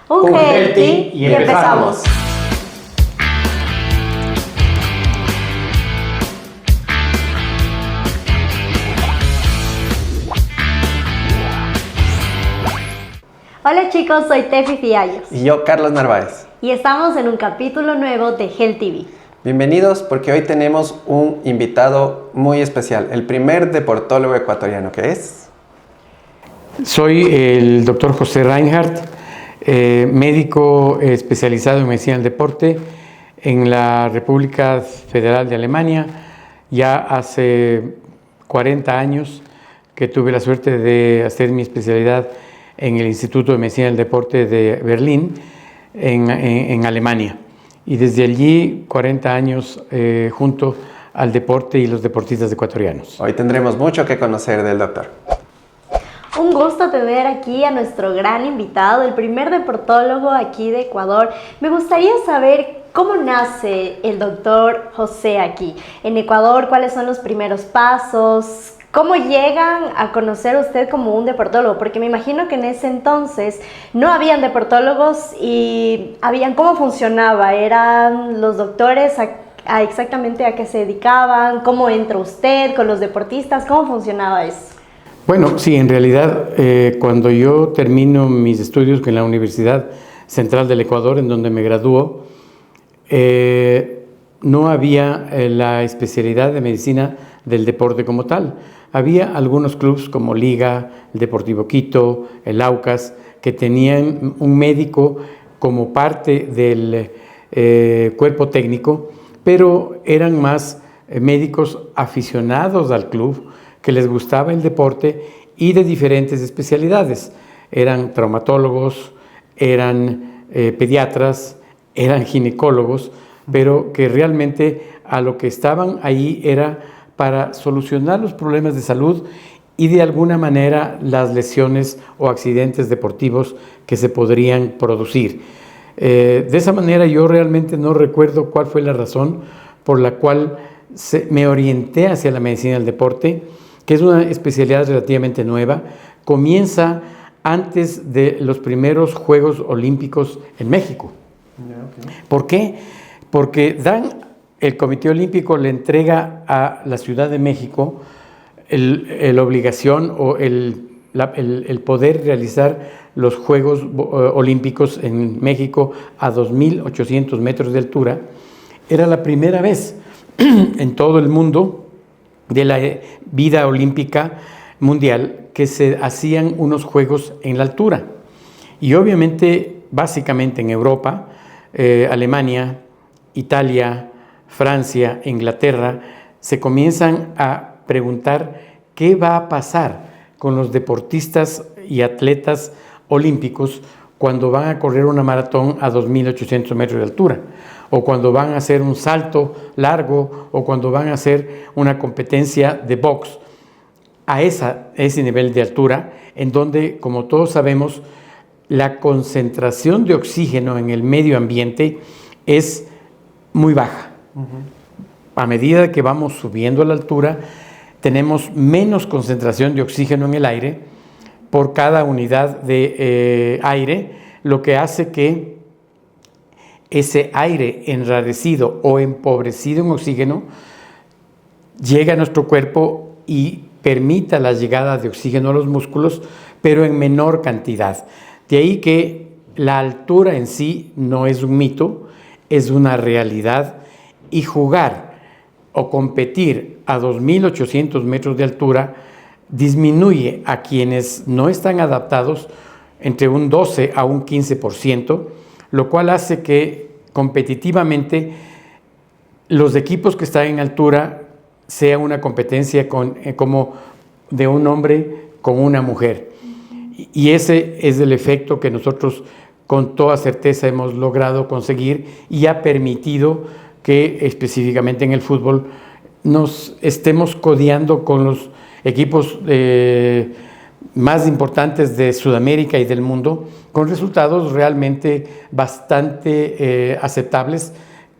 Un Healthy y empezamos. Hola chicos, soy Tefi Fiallos. Y yo, Carlos Narváez. Y estamos en un capítulo nuevo de Health TV. Bienvenidos porque hoy tenemos un invitado muy especial, el primer deportólogo ecuatoriano, ¿qué es? Soy el doctor José Reinhardt, médico especializado en medicina del deporte en la República Federal de Alemania. Ya hace 40 años que tuve la suerte de hacer mi especialidad en el Instituto de Medicina del Deporte de Berlín, en Alemania. Y desde allí 40 años junto al deporte y los deportistas ecuatorianos. Hoy tendremos mucho que conocer del doctor. Un gusto tener aquí a nuestro gran invitado, el primer deportólogo aquí de Ecuador. Me gustaría saber cómo nace el doctor José aquí en Ecuador, cuáles son los primeros pasos, cómo llegan a conocer usted como un deportólogo, porque me imagino que en ese entonces no habían deportólogos y cómo funcionaba, eran los doctores exactamente a qué se dedicaban, cómo entra usted con los deportistas, cómo funcionaba eso. Bueno, sí, en realidad cuando yo termino mis estudios en la Universidad Central del Ecuador, en donde me graduó, no había la especialidad de medicina del deporte como tal. Había algunos clubes como Liga, el Deportivo Quito, el Aucas, que tenían un médico como parte del cuerpo técnico, pero eran más médicos aficionados al club, que les gustaba el deporte y de diferentes especialidades. Eran traumatólogos, eran pediatras, eran ginecólogos, pero que realmente a lo que estaban ahí era para solucionar los problemas de salud y de alguna manera las lesiones o accidentes deportivos que se podrían producir. De esa manera yo realmente no recuerdo cuál fue la razón por la cual me orienté hacia la medicina del deporte, que es una especialidad relativamente nueva. Comienza antes de los primeros Juegos Olímpicos en México. Okay. ¿Por qué? Porque el Comité Olímpico le entrega a la Ciudad de México la obligación o el poder realizar los Juegos Olímpicos en México a 2.800 metros de altura. Era la primera vez en todo el mundo de la vida olímpica mundial que se hacían unos juegos en la altura. Y obviamente, básicamente en Europa, Alemania, Italia, Francia, Inglaterra, se comienzan a preguntar qué va a pasar con los deportistas y atletas olímpicos cuando van a correr una maratón a 2.800 metros de altura, o cuando van a hacer un salto largo, o cuando van a hacer una competencia de box a ese nivel de altura, en donde, como todos sabemos, la concentración de oxígeno en el medio ambiente es muy baja. A medida que vamos subiendo a la altura, tenemos menos concentración de oxígeno en el aire por cada unidad de aire, lo que hace que ese aire enrarecido o empobrecido en oxígeno llegue a nuestro cuerpo y permita la llegada de oxígeno a los músculos, pero en menor cantidad. De ahí que la altura en sí no es un mito, es una realidad, y jugar o competir a 2.800 metros de altura disminuye a quienes no están adaptados entre un 12 a un 15%, lo cual hace que competitivamente los equipos que están en altura sea una competencia como de un hombre con una mujer. Y ese es el efecto que nosotros con toda certeza hemos logrado conseguir y ha permitido que específicamente en el fútbol nos estemos codeando con los equipos más importantes de Sudamérica y del mundo, con resultados realmente bastante aceptables,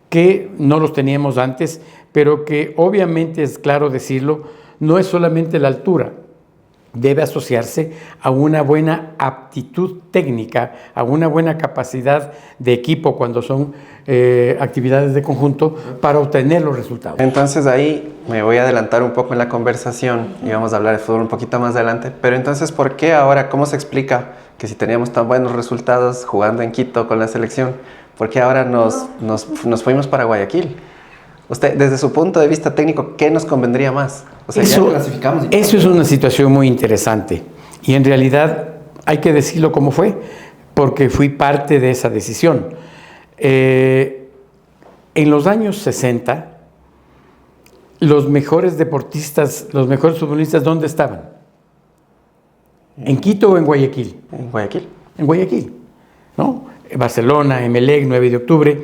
que no los teníamos antes, pero que obviamente, es claro decirlo, no es solamente la altura. debe asociarse a una buena aptitud técnica, a una buena capacidad de equipo cuando son actividades de conjunto para obtener los resultados. Entonces ahí me voy a adelantar un poco en la conversación y vamos a hablar de fútbol un poquito más adelante. Pero entonces, ¿por qué ahora, cómo se explica que si teníamos tan buenos resultados jugando en Quito con la selección, por qué ahora nos fuimos para Guayaquil? Usted, desde su punto de vista técnico, ¿qué nos convendría más? O sea, ya clasificamos. Eso es una situación muy interesante y en realidad hay que decirlo como fue, porque fui parte de esa decisión. En los años 60, los mejores deportistas, los mejores futbolistas, ¿dónde estaban? ¿En Quito o en Guayaquil? En Guayaquil. En Guayaquil, ¿no? Barcelona, Emelec, 9 de octubre,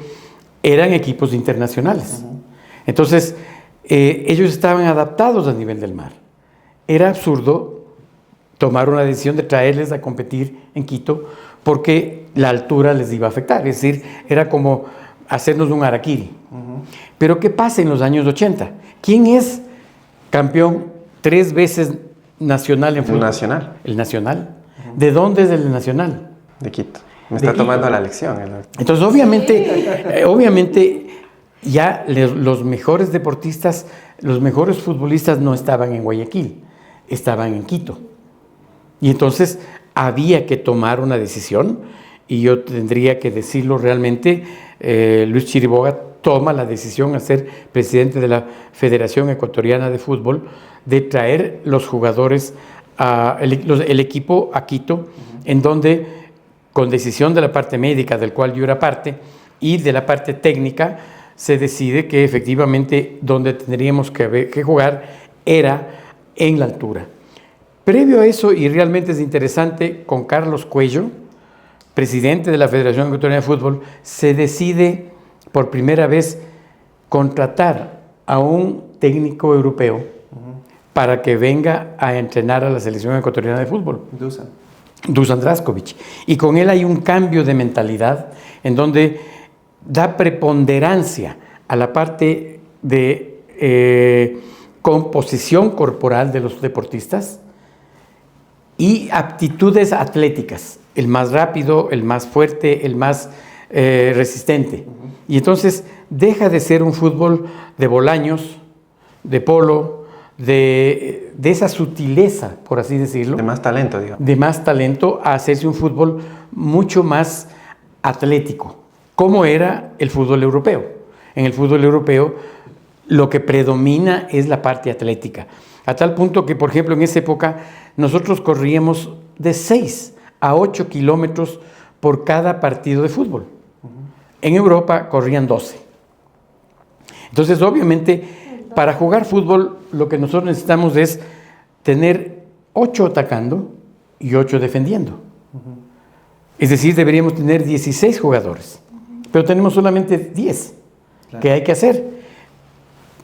eran equipos internacionales. Entonces, ellos estaban adaptados a nivel del mar. Era absurdo tomar una decisión de traerles a competir en Quito porque la altura les iba a afectar. Es decir, era como hacernos un harakiri. Pero ¿qué pasa en los años 80? ¿Quién es campeón 3 veces nacional en fútbol? El Nacional. El Nacional. ¿De dónde es el Nacional? De Quito. Me está tomando la lección. Entonces, obviamente ya los mejores deportistas, los mejores futbolistas no estaban en Guayaquil, estaban en Quito. Y entonces había que tomar una decisión, y yo tendría que decirlo realmente, Luis Chiriboga toma la decisión a ser presidente de la Federación Ecuatoriana de Fútbol de traer los jugadores, el equipo a Quito, en donde, con decisión de la parte médica, del cual yo era parte, y de la parte técnica, se decide que efectivamente donde tendríamos que jugar era en la altura. Previo a eso, y realmente es interesante, con Carlos Cuello, presidente de la Federación Ecuatoriana de Fútbol, se decide por primera vez contratar a un técnico europeo para que venga a entrenar a la Selección Ecuatoriana de Fútbol. Dusan Draskovic. Y con él hay un cambio de mentalidad en donde da preponderancia a la parte de composición corporal de los deportistas y aptitudes atléticas, el más rápido, el más fuerte, el más resistente. Y entonces deja de ser un fútbol de bolaños, de polo, de esa sutileza, por así decirlo. De más talento, digamos. De más talento, a hacerse un fútbol mucho más atlético, como era el fútbol europeo. En el fútbol europeo lo que predomina es la parte atlética, a tal punto que, por ejemplo, en esa época nosotros corríamos de 6 a 8 kilómetros por cada partido de fútbol. En Europa corrían 12. Entonces, obviamente, para jugar fútbol lo que nosotros necesitamos es tener 8 atacando y 8 defendiendo. Es decir, deberíamos tener 16 jugadores, pero tenemos solamente 10. Claro. ¿Qué hay que hacer?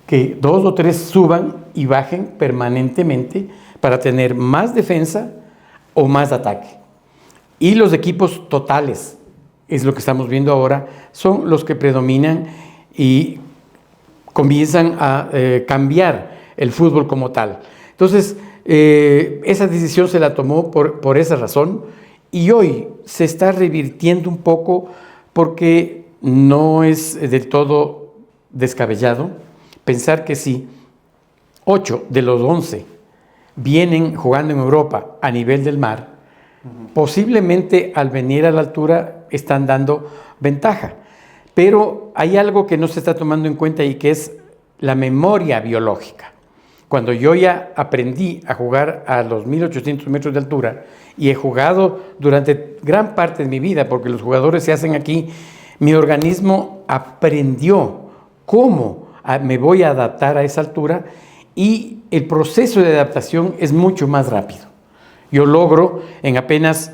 Que 2 o 3 suban y bajen permanentemente para tener más defensa o más ataque. Y los equipos totales, es lo que estamos viendo ahora, son los que predominan y comienzan a cambiar el fútbol como tal. Entonces, esa decisión se la tomó por esa razón, y hoy se está revirtiendo un poco porque no es del todo descabellado pensar que si 8 de los 11 vienen jugando en Europa a nivel del mar, posiblemente al venir a la altura están dando ventaja. Pero hay algo que no se está tomando en cuenta y que es la memoria biológica. Cuando yo ya aprendí a jugar a los 1800 metros de altura y he jugado durante gran parte de mi vida, porque los jugadores se hacen aquí, mi organismo aprendió cómo me voy a adaptar a esa altura, y el proceso de adaptación es mucho más rápido. Yo logro en apenas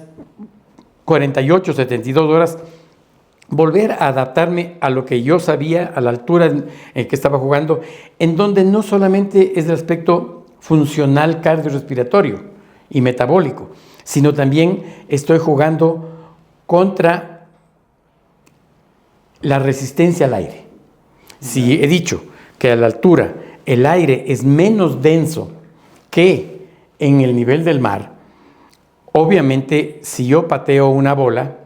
48, 72 horas volver a adaptarme a lo que yo sabía, a la altura en que estaba jugando, en donde no solamente es el aspecto funcional cardiorrespiratorio y metabólico, sino también estoy jugando contra la resistencia al aire. Si he dicho que a la altura el aire es menos denso que en el nivel del mar, obviamente si yo pateo una bola,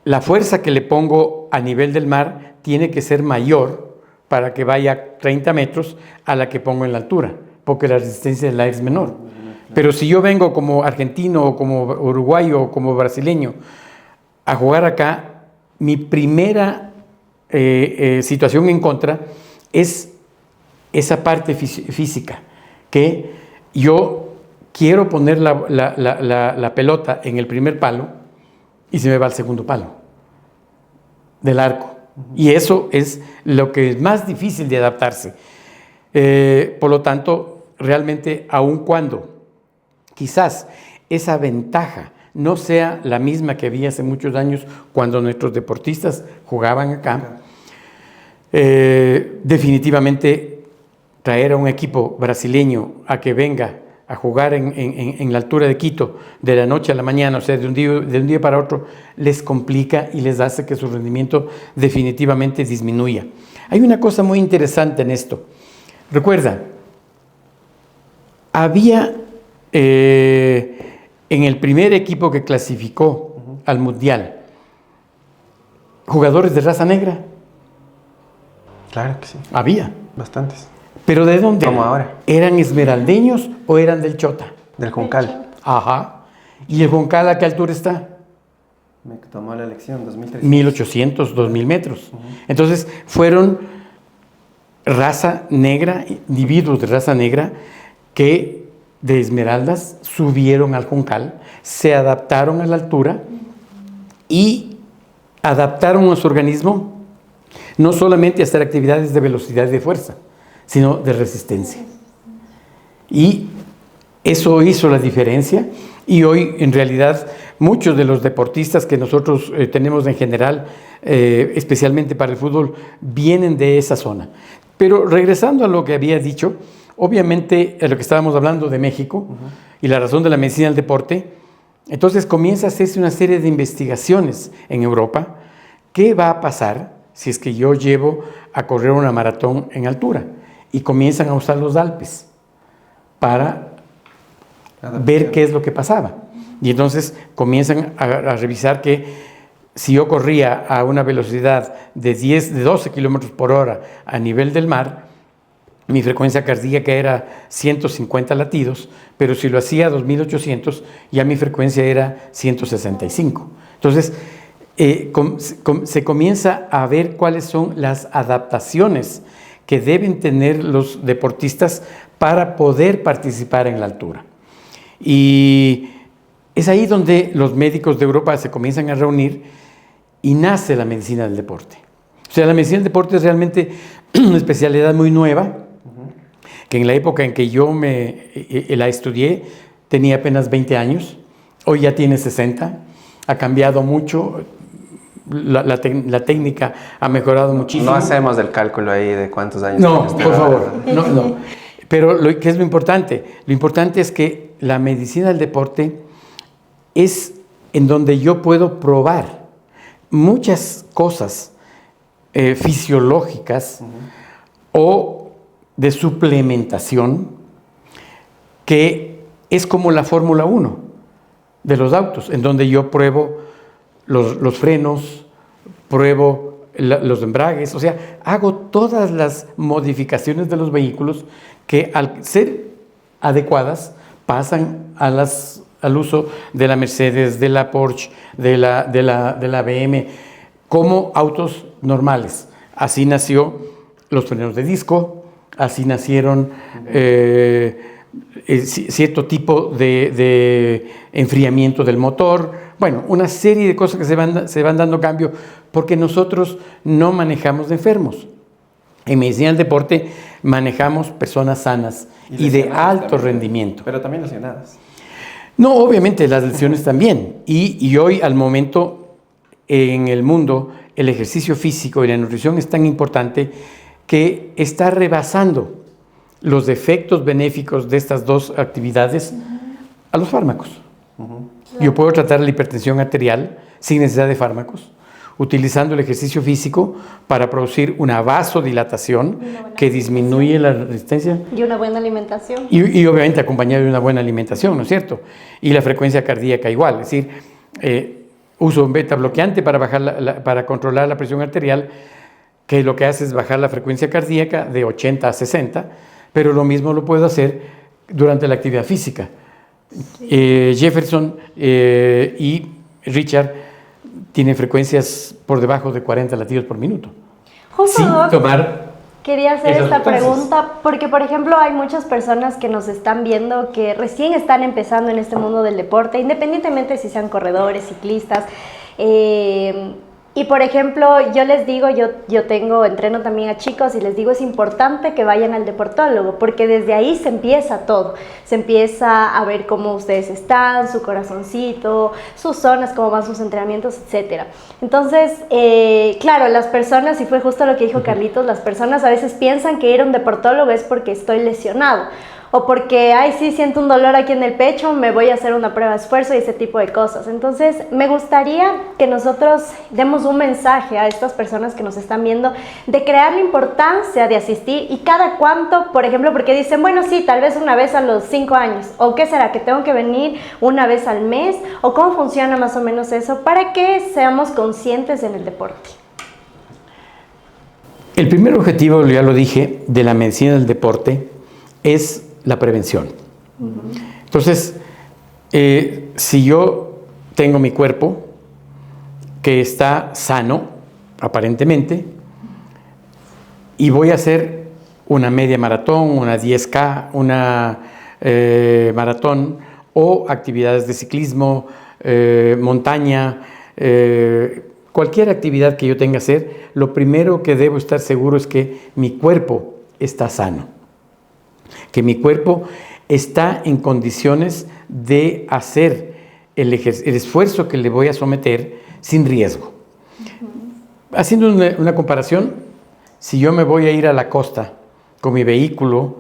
la fuerza que le pongo a nivel del mar tiene que ser mayor para que vaya 30 metros a la que pongo en la altura, porque la resistencia del aire es menor. Pero si yo vengo como argentino o como uruguayo o como brasileño a jugar acá, mi primera situación en contra es esa parte física, que yo quiero poner la pelota en el primer palo y se me va al segundo palo del arco. Y eso es lo que es más difícil de adaptarse. Por lo tanto, realmente, aun cuando quizás esa ventaja no sea la misma que había hace muchos años cuando nuestros deportistas jugaban acá, definitivamente traer a un equipo brasileño a que venga a jugar en la altura de Quito de la noche a la mañana, o sea, de un día para otro, les complica y les hace que su rendimiento definitivamente disminuya. Hay una cosa muy interesante en esto. Recuerda, había en el primer equipo que clasificó al Mundial jugadores de raza negra. Claro que sí. Había. Bastantes. ¿Pero de dónde? Como ahora. ¿Eran esmeraldeños o eran del Chota? Del Juncal. Ajá. ¿Y el Juncal a qué altura está? Me tomó la elección, 2300. 1800, 2000 metros. Entonces, fueron raza negra, individuos de raza negra que de Esmeraldas subieron al Juncal, se adaptaron a la altura y adaptaron a su organismo no solamente a hacer actividades de velocidad y de fuerza, sino de resistencia. Y eso hizo la diferencia, y hoy en realidad muchos de los deportistas que nosotros tenemos en general, especialmente para el fútbol, vienen de esa zona. Pero regresando a lo que había dicho, obviamente lo que estábamos hablando de México y la razón de la medicina del deporte, entonces comienza a hacerse una serie de investigaciones en Europa. ¿Qué va a pasar si es que yo llevo a correr una maratón en altura? Y comienzan a usar los Alpes para ver qué es lo que pasaba. Y entonces comienzan a revisar que si yo corría a una velocidad de 12 kilómetros por hora a nivel del mar, mi frecuencia cardíaca era 150 latidos, pero si lo hacía a 2800, ya mi frecuencia era 165. Entonces, se comienza a ver cuáles son las adaptaciones que deben tener los deportistas para poder participar en la altura. Y es ahí donde los médicos de Europa se comienzan a reunir y nace la medicina del deporte. O sea, la medicina del deporte es realmente una especialidad muy nueva, que en la época en que yo la estudié tenía apenas 20 años, hoy ya tiene 60, ha cambiado mucho, la técnica ha mejorado muchísimo. No hacemos el cálculo ahí de cuántos años. No, por favor, no. Pero ¿qué es lo importante? Lo importante es que la medicina del deporte es en donde yo puedo probar muchas cosas fisiológicas o de suplementación, que es como la Fórmula 1 de los autos, en donde yo pruebo los frenos, pruebo los embragues, o sea, hago todas las modificaciones de los vehículos que al ser adecuadas pasan al uso de la Mercedes, de la Porsche, de la BM, como autos normales. Así nació los frenos de disco, así nacieron cierto tipo de enfriamiento del motor. Bueno, una serie de cosas que se van dando cambio porque nosotros no manejamos de enfermos. En medicina del deporte manejamos personas sanas y de alto rendimiento. Pero también lesionadas. No, obviamente las lesiones también. Y hoy al momento en el mundo el ejercicio físico y la nutrición es tan importante que está rebasando los efectos benéficos de estas dos actividades a los fármacos. Yo puedo tratar la hipertensión arterial sin necesidad de fármacos, utilizando el ejercicio físico para producir una vasodilatación que disminuye la resistencia. Y una buena alimentación. Y obviamente acompañado de una buena alimentación, ¿no es cierto? Y la frecuencia cardíaca igual, es decir, uso un beta bloqueante para controlar la presión arterial, que lo que hace es bajar la frecuencia cardíaca de 80 a 60, pero lo mismo lo puedo hacer durante la actividad física. Sí. Jefferson y Richard tienen frecuencias por debajo de 40 latidos por minuto. Justo, sin tomar quería hacer esta sustancias. Pregunta porque, por ejemplo, hay muchas personas que nos están viendo que recién están empezando en este mundo del deporte, independientemente si sean corredores, ciclistas. Y por ejemplo, yo les digo, entreno también a chicos y les digo, es importante que vayan al deportólogo, porque desde ahí se empieza todo. Se empieza a ver cómo ustedes están, su corazoncito, sus zonas, cómo van sus entrenamientos, etc. Entonces, claro, las personas, y fue justo lo que dijo Carlitos, las personas a veces piensan que ir a un deportólogo es porque estoy lesionado, o porque, ay, sí, siento un dolor aquí en el pecho, me voy a hacer una prueba de esfuerzo y ese tipo de cosas. Entonces, me gustaría que nosotros demos un mensaje a estas personas que nos están viendo de crear la importancia de asistir y cada cuánto, por ejemplo, porque dicen, bueno, sí, tal vez una vez a los 5 años, o qué será, que tengo que venir una vez al mes, o cómo funciona más o menos eso, para que seamos conscientes en el deporte. El primer objetivo, ya lo dije, de la medicina del deporte es la prevención. Entonces, si yo tengo mi cuerpo que está sano, aparentemente, y voy a hacer una media maratón, una 10K, una maratón, o actividades de ciclismo, montaña, cualquier actividad que yo tenga que hacer, lo primero que debo estar seguro es que mi cuerpo está sano, que mi cuerpo está en condiciones de hacer el esfuerzo que le voy a someter sin riesgo. Haciendo una comparación, si yo me voy a ir a la costa con mi vehículo,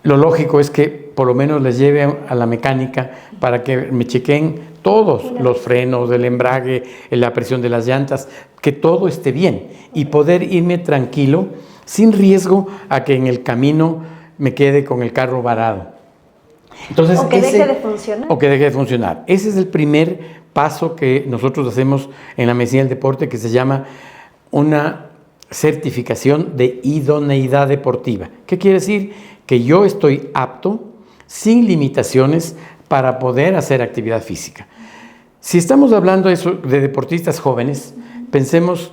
lo lógico es que por lo menos les lleve a la mecánica para que me chequen todos los frenos, el embrague, la presión de las llantas, que todo esté bien y poder irme tranquilo, sin riesgo a que en el camino me quede con el carro varado. Entonces, o que deje de funcionar. O que deje de funcionar. Ese es el primer paso que nosotros hacemos en la medicina del deporte, que se llama una certificación de idoneidad deportiva. ¿Qué quiere decir? Que yo estoy apto, sin limitaciones, para poder hacer actividad física. Si estamos hablando de deportistas jóvenes, pensemos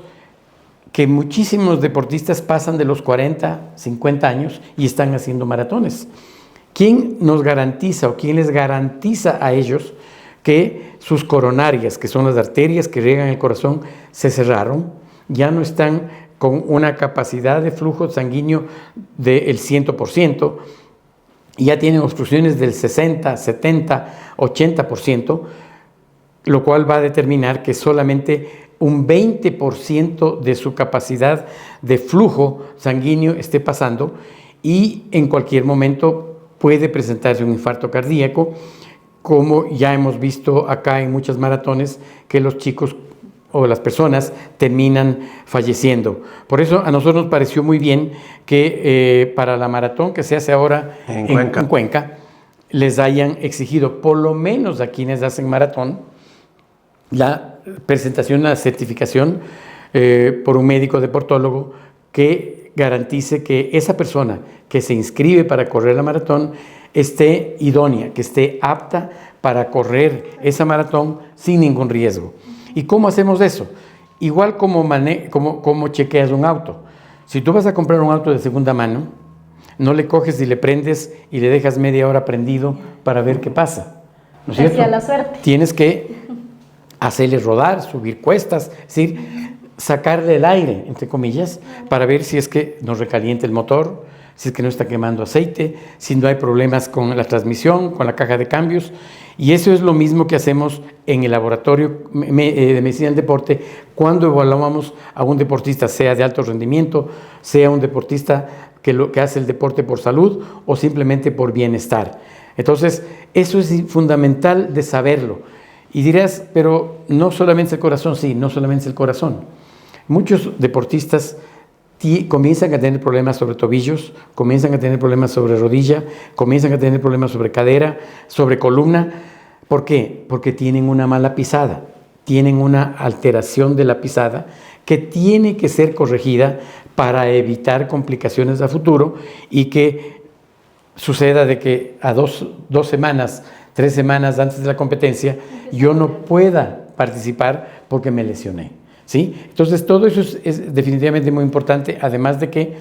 que muchísimos deportistas pasan de los 40, 50 años y están haciendo maratones. ¿Quién nos garantiza o quién les garantiza a ellos que sus coronarias, que son las arterias que riegan el corazón, se cerraron, ya no están con una capacidad de flujo sanguíneo del 100%, ya tienen obstrucciones del 60, 70, 80%, lo cual va a determinar que solamente un 20% de su capacidad de flujo sanguíneo esté pasando y en cualquier momento puede presentarse un infarto cardíaco, como ya hemos visto acá en muchas maratones, que los chicos o las personas terminan falleciendo. Por eso a nosotros nos pareció muy bien que para la maratón que se hace ahora en Cuenca, les hayan exigido, por lo menos a quienes hacen maratón, la presentación, la certificación por un médico deportólogo que garantice que esa persona que se inscribe para correr la maratón esté idónea, que esté apta para correr esa maratón sin ningún riesgo. ¿Y cómo hacemos eso? Igual como chequeas un auto. Si tú vas a comprar un auto de segunda mano, no le coges y le prendes y le dejas media hora prendido para ver qué pasa, ¿no es cierto? Hacia la suerte. Tienes que hacerle rodar, subir cuestas, es decir, sacarle el aire, entre comillas, para ver si es que nos recalienta el motor, si es que no está quemando aceite, si no hay problemas con la transmisión, con la caja de cambios. Y eso es lo mismo que hacemos en el laboratorio de medicina del deporte cuando evaluamos a un deportista, sea de alto rendimiento, sea un deportista que hace el deporte por salud o simplemente por bienestar. Entonces, eso es fundamental de saberlo. Y dirás, pero no solamente es el corazón, sí, no solamente es el corazón. Muchos deportistas comienzan a tener problemas sobre tobillos, comienzan a tener problemas sobre rodilla, comienzan a tener problemas sobre cadera, sobre columna. ¿Por qué? Porque tienen una mala pisada, tienen una alteración de la pisada que tiene que ser corregida para evitar complicaciones a futuro y que suceda de que a dos semanas, 3 semanas antes de la competencia, yo no pueda participar porque me lesioné, ¿sí? Entonces, todo eso es definitivamente muy importante, además de que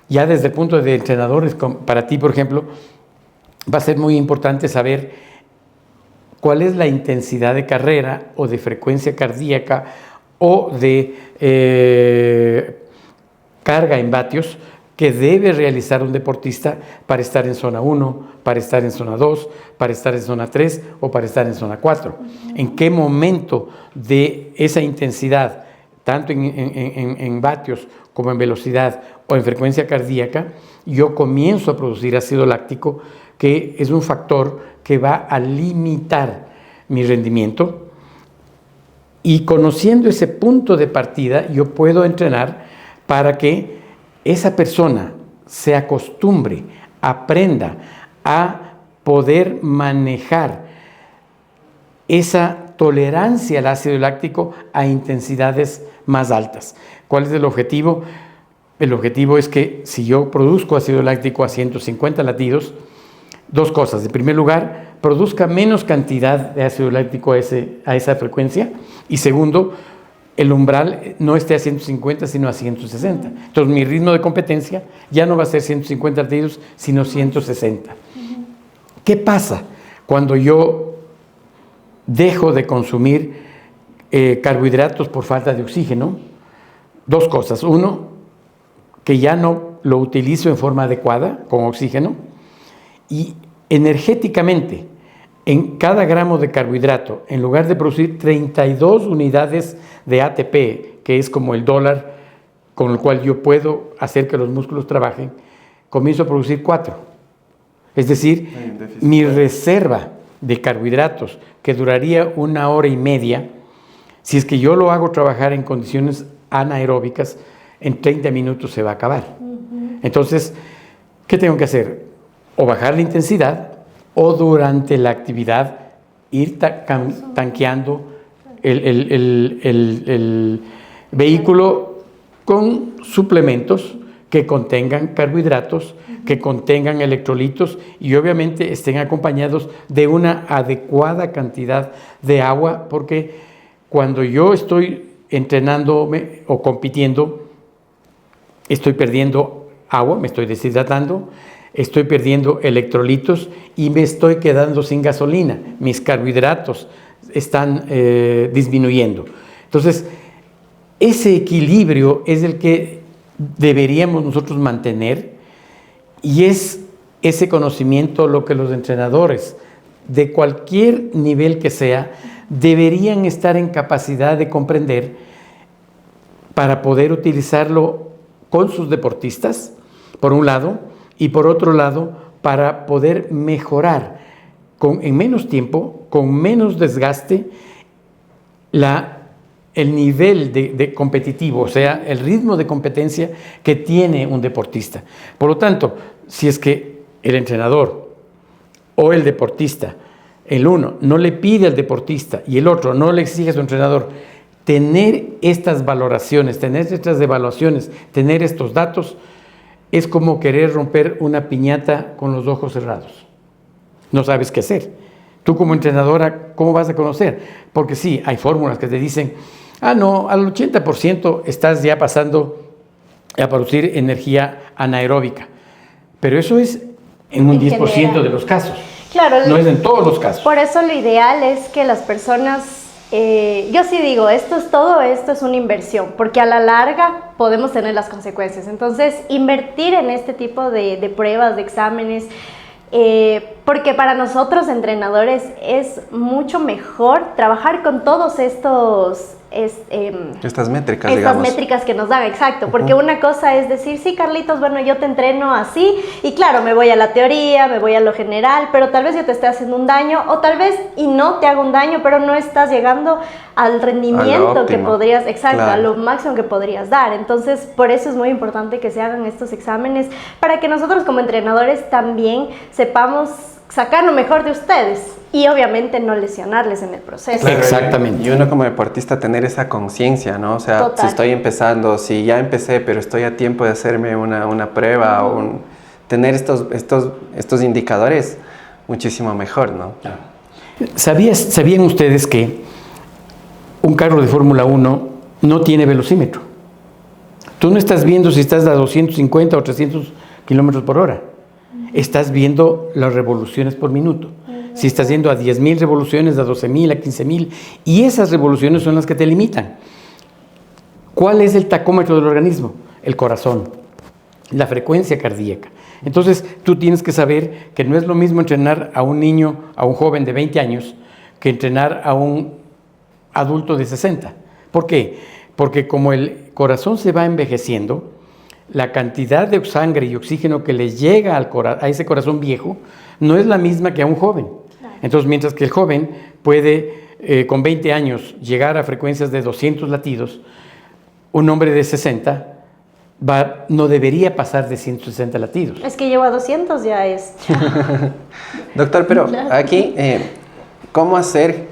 ya desde el punto de entrenadores, para ti, por ejemplo, va a ser muy importante saber cuál es la intensidad de carrera o de frecuencia cardíaca o de carga en vatios que debe realizar un deportista para estar en zona 1, para estar en zona 2, para estar en zona 3 o para estar en zona 4. ¿En qué momento de esa intensidad, tanto en vatios como en velocidad o en frecuencia cardíaca, yo comienzo a producir ácido láctico, que es un factor que va a limitar mi rendimiento? Y conociendo ese punto de partida, yo puedo entrenar para que esa persona se acostumbre, aprenda a poder manejar esa tolerancia al ácido láctico a intensidades más altas. ¿Cuál es el objetivo? El objetivo es que si yo produzco ácido láctico a 150 latidos, 2 cosas. En primer lugar, produzca menos cantidad de ácido láctico a esa frecuencia. Y segundo, el umbral no esté a 150, sino a 160. Entonces, mi ritmo de competencia ya no va a ser 150 latidos, sino 160. ¿Qué pasa cuando yo dejo de consumir carbohidratos por falta de oxígeno? 2 cosas. Uno, que ya no lo utilizo en forma adecuada, con oxígeno. Y energéticamente, en cada gramo de carbohidrato, en lugar de producir 32 unidades de ATP, que es como el dólar con el cual yo puedo hacer que los músculos trabajen, comienzo a producir 4. Es decir, mi reserva de carbohidratos, que duraría 1 hora y media, si es que yo lo hago trabajar en condiciones anaeróbicas, en 30 minutos se va a acabar. Entonces, ¿qué tengo que hacer? O bajar la intensidad, o durante la actividad ir tanqueando el vehículo con suplementos que contengan carbohidratos, que contengan electrolitos y obviamente estén acompañados de una adecuada cantidad de agua, porque cuando yo estoy entrenándome o compitiendo, estoy perdiendo agua, me estoy deshidratando, estoy perdiendo electrolitos y me estoy quedando sin gasolina. Mis carbohidratos están disminuyendo. Entonces, ese equilibrio es el que deberíamos nosotros mantener y es ese conocimiento lo que los entrenadores de cualquier nivel que sea deberían estar en capacidad de comprender para poder utilizarlo con sus deportistas, por un lado, y por otro lado, para poder mejorar en menos tiempo, con menos desgaste, el nivel de competitivo, o sea, el ritmo de competencia que tiene un deportista. Por lo tanto, si es que el entrenador o el deportista, el uno no le pide al deportista y el otro no le exige a su entrenador tener estas valoraciones, tener estas evaluaciones, tener estos datos, es como querer romper una piñata con los ojos cerrados. No sabes qué hacer. Tú como entrenadora, ¿cómo vas a conocer? Porque sí, hay fórmulas que te dicen, no, al 80% estás ya pasando a producir energía anaeróbica. Pero eso es en un 10% de los casos. Claro, no es en todos los casos. Por eso lo ideal es que las personas... yo sí digo, todo esto es una inversión, porque a la larga podemos tener las consecuencias. Entonces, invertir en este tipo de pruebas, de exámenes, porque para nosotros entrenadores es mucho mejor trabajar con todos estos... estas métricas, estas digamos. métricas que nos dan, exacto, porque una cosa es decir, sí, Carlitos, bueno, yo te entreno así, y claro, me voy a la teoría, me voy a lo general, pero tal vez yo te esté haciendo un daño, o tal vez y no te hago un daño, pero no estás llegando al rendimiento que podrías, exacto, claro, a lo máximo que podrías dar. Entonces, por eso es muy importante que se hagan estos exámenes, para que nosotros como entrenadores también sepamos sacar lo mejor de ustedes y obviamente no lesionarles en el proceso. Claro, exactamente. Y uno como deportista tener esa conciencia, ¿no? O sea, total, si estoy empezando, si ya empecé, pero estoy a tiempo de hacerme una prueba, o tener estos indicadores muchísimo mejor, ¿no? ¿Sabían ustedes que un carro de Fórmula 1 no tiene velocímetro? Tú no estás viendo si estás a 250 o 300 kilómetros por hora. Estás viendo las revoluciones por minuto. Si estás yendo a 10.000 revoluciones, a 12.000, a 15.000, y esas revoluciones son las que te limitan. ¿Cuál es el tacómetro del organismo? El corazón, la frecuencia cardíaca. Entonces, tú tienes que saber que no es lo mismo entrenar a un niño, a un joven de 20 años, que entrenar a un adulto de 60. ¿Por qué? Porque como el corazón se va envejeciendo, la cantidad de sangre y oxígeno que le llega a ese corazón viejo no es la misma que a un joven. Entonces, mientras que el joven puede, con 20 años, llegar a frecuencias de 200 latidos, un hombre de 60 no debería pasar de 160 latidos. Es que llevo a 200 ya es. Doctor, pero aquí, ¿cómo hacer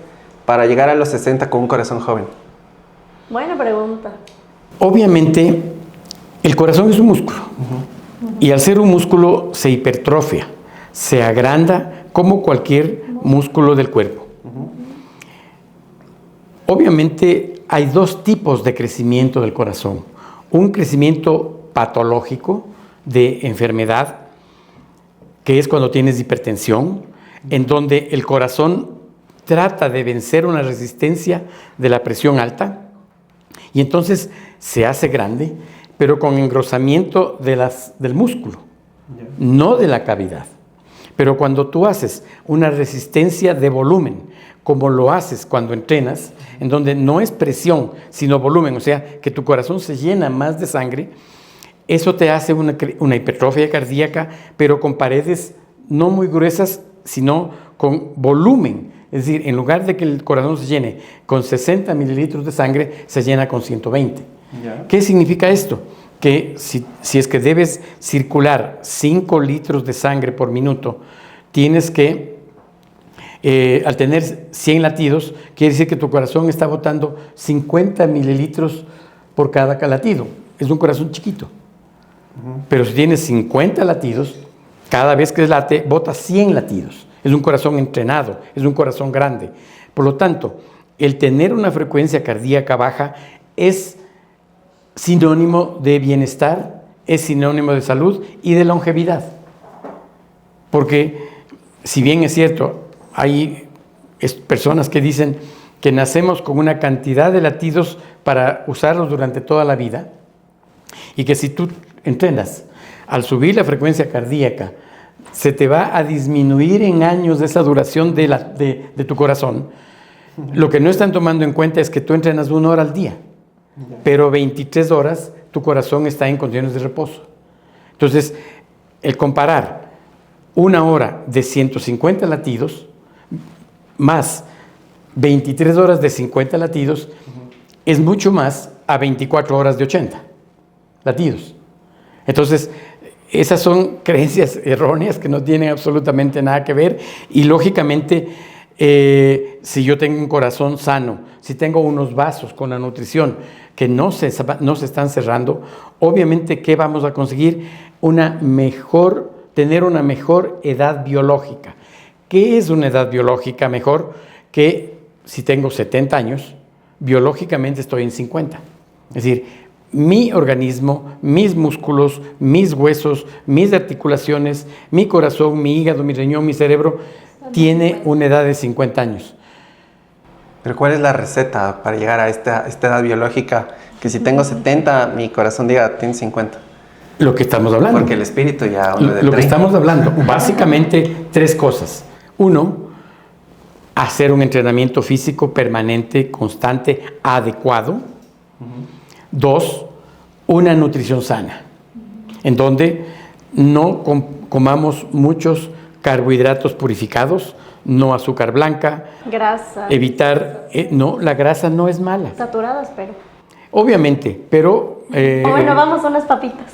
para llegar a los 60 con un corazón joven? Buena pregunta. Obviamente, el corazón es un músculo. Y al ser un músculo se hipertrofia, se agranda como cualquier músculo del cuerpo. Obviamente hay dos tipos de crecimiento del corazón. Un crecimiento patológico de enfermedad, que es cuando tienes hipertensión, en donde el corazón trata de vencer una resistencia de la presión alta y entonces se hace grande, pero con engrosamiento del músculo, no de la cavidad. Pero cuando tú haces una resistencia de volumen, como lo haces cuando entrenas, en donde no es presión, sino volumen, o sea, que tu corazón se llena más de sangre, eso te hace una hipertrofia cardíaca, pero con paredes no muy gruesas, sino con volumen. Es decir, en lugar de que el corazón se llene con 60 mililitros de sangre, se llena con 120. ¿Qué significa esto? Que si es que debes circular 5 litros de sangre por minuto, tienes que, al tener 100 latidos, quiere decir que tu corazón está botando 50 mililitros por cada latido. Es un corazón chiquito. Pero si tienes 50 latidos, cada vez que late, bota 100 latidos. Es un corazón entrenado, es un corazón grande. Por lo tanto, el tener una frecuencia cardíaca baja es sinónimo de bienestar, es sinónimo de salud y de longevidad. Porque, si bien es cierto, hay personas que dicen que nacemos con una cantidad de latidos para usarlos durante toda la vida, y que si tú entrenas, al subir la frecuencia cardíaca, se te va a disminuir en años de esa duración de tu corazón. Lo que no están tomando en cuenta es que tú entrenas 1 hora al día, pero 23 horas tu corazón está en condiciones de reposo. Entonces, el comparar 1 hora de 150 latidos más 23 horas de 50 latidos es mucho más a 24 horas de 80 latidos. Entonces, esas son creencias erróneas que no tienen absolutamente nada que ver y lógicamente si yo tengo un corazón sano, si tengo unos vasos con la nutrición que no se están cerrando, obviamente ¿qué vamos a conseguir? Tener una mejor edad biológica. ¿Qué es una edad biológica mejor? Que si tengo 70 años, biológicamente estoy en 50. Es decir, mi organismo, mis músculos, mis huesos, mis articulaciones, mi corazón, mi hígado, mi riñón, mi cerebro, tiene una edad de 50 años. Pero ¿cuál es la receta para llegar a esta edad biológica? Que si tengo 70, mi corazón diga, tiene 50. Lo que estamos hablando. Porque el espíritu ya... Lo que 30. estamos hablando, básicamente 3 cosas. 1, hacer un entrenamiento físico permanente, constante, adecuado. 2, una nutrición sana, en donde no comamos muchos carbohidratos purificados, no azúcar blanca. Grasa. Evitar, no, la grasa no es mala. Saturadas, pero... Obviamente, pero... bueno, vamos a unas papitas.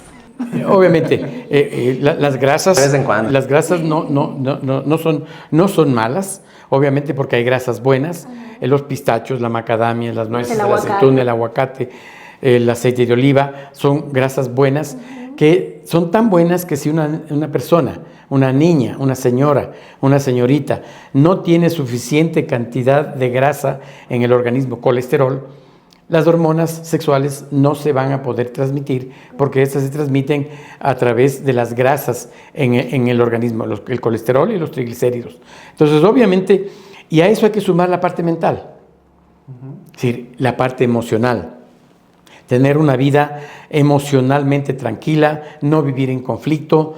Obviamente, las grasas, de vez en cuando. Las grasas no son malas, obviamente porque hay grasas buenas, los pistachos, la macadamia, las nueces, el aceituna, el aguacate, el aceite de oliva, son grasas buenas que son tan buenas que si una persona, una niña, una señora, una señorita no tiene suficiente cantidad de grasa en el organismo, colesterol, las hormonas sexuales no se van a poder transmitir porque estas se transmiten a través de las grasas en el organismo, el colesterol y los triglicéridos. Entonces, obviamente, y a eso hay que sumar la parte mental, es decir, la parte emocional. Tener una vida emocionalmente tranquila, no vivir en conflicto,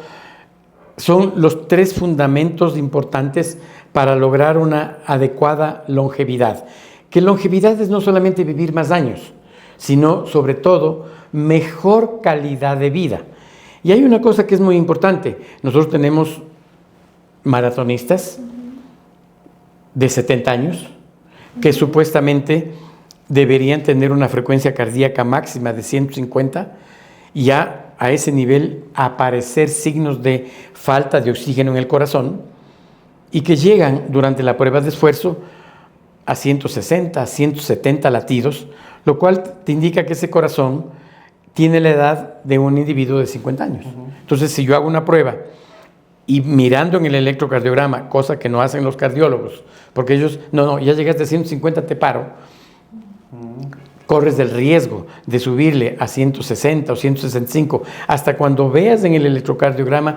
son los 3 fundamentos importantes para lograr una adecuada longevidad. Que longevidad es no solamente vivir más años, sino sobre todo mejor calidad de vida. Y hay una cosa que es muy importante. Nosotros tenemos maratonistas de 70 años que supuestamente deberían tener una frecuencia cardíaca máxima de 150 y ya a ese nivel aparecer signos de falta de oxígeno en el corazón y que llegan durante la prueba de esfuerzo a 160, a 170 latidos, lo cual te indica que ese corazón tiene la edad de un individuo de 50 años. Entonces, si yo hago una prueba y mirando en el electrocardiograma, cosa que no hacen los cardiólogos, porque ellos, no, ya llegaste a 150, te paro, corres el riesgo de subirle a 160 o 165, hasta cuando veas en el electrocardiograma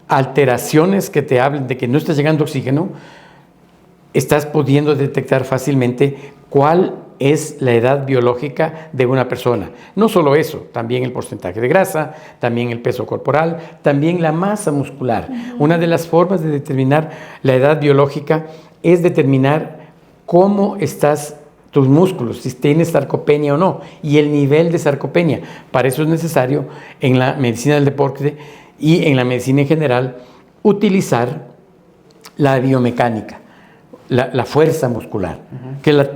alteraciones que te hablen de que no está llegando oxígeno, estás pudiendo detectar fácilmente cuál es la edad biológica de una persona. No solo eso, también el porcentaje de grasa, también el peso corporal, también la masa muscular. Una de las formas de determinar la edad biológica es determinar cómo estás tus músculos, si tienes sarcopenia o no, y el nivel de sarcopenia. Para eso es necesario en la medicina del deporte y en la medicina en general utilizar la biomecánica. La fuerza muscular, que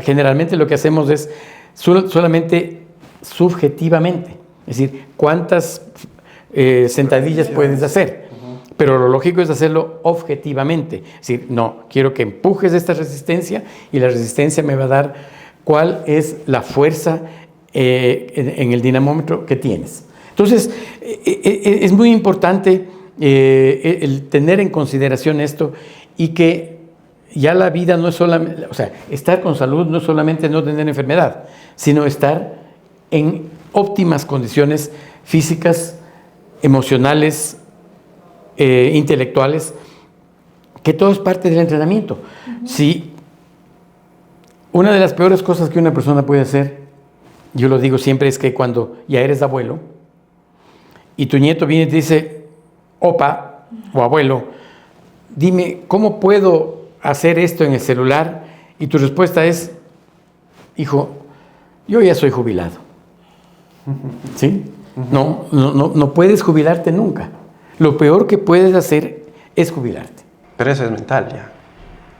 generalmente lo que hacemos es solamente subjetivamente, es decir, cuántas sentadillas puedes hacer, pero lo lógico es hacerlo objetivamente, es decir, no, quiero que empujes esta resistencia y la resistencia me va a dar cuál es la fuerza en el dinamómetro que tienes. Entonces, es muy importante el tener en consideración esto y que ya la vida no es solamente, o sea, estar con salud no es solamente no tener enfermedad, sino estar en óptimas condiciones físicas, emocionales, intelectuales, que todo es parte del entrenamiento. Si una de las peores cosas que una persona puede hacer, yo lo digo siempre, es que cuando ya eres abuelo y tu nieto viene y te dice, opa o abuelo, dime, ¿cómo puedo hacer esto en el celular? Y tu respuesta es, hijo, yo ya soy jubilado. ¿Sí? No puedes jubilarte nunca. Lo peor que puedes hacer es jubilarte. Pero eso es mental ya.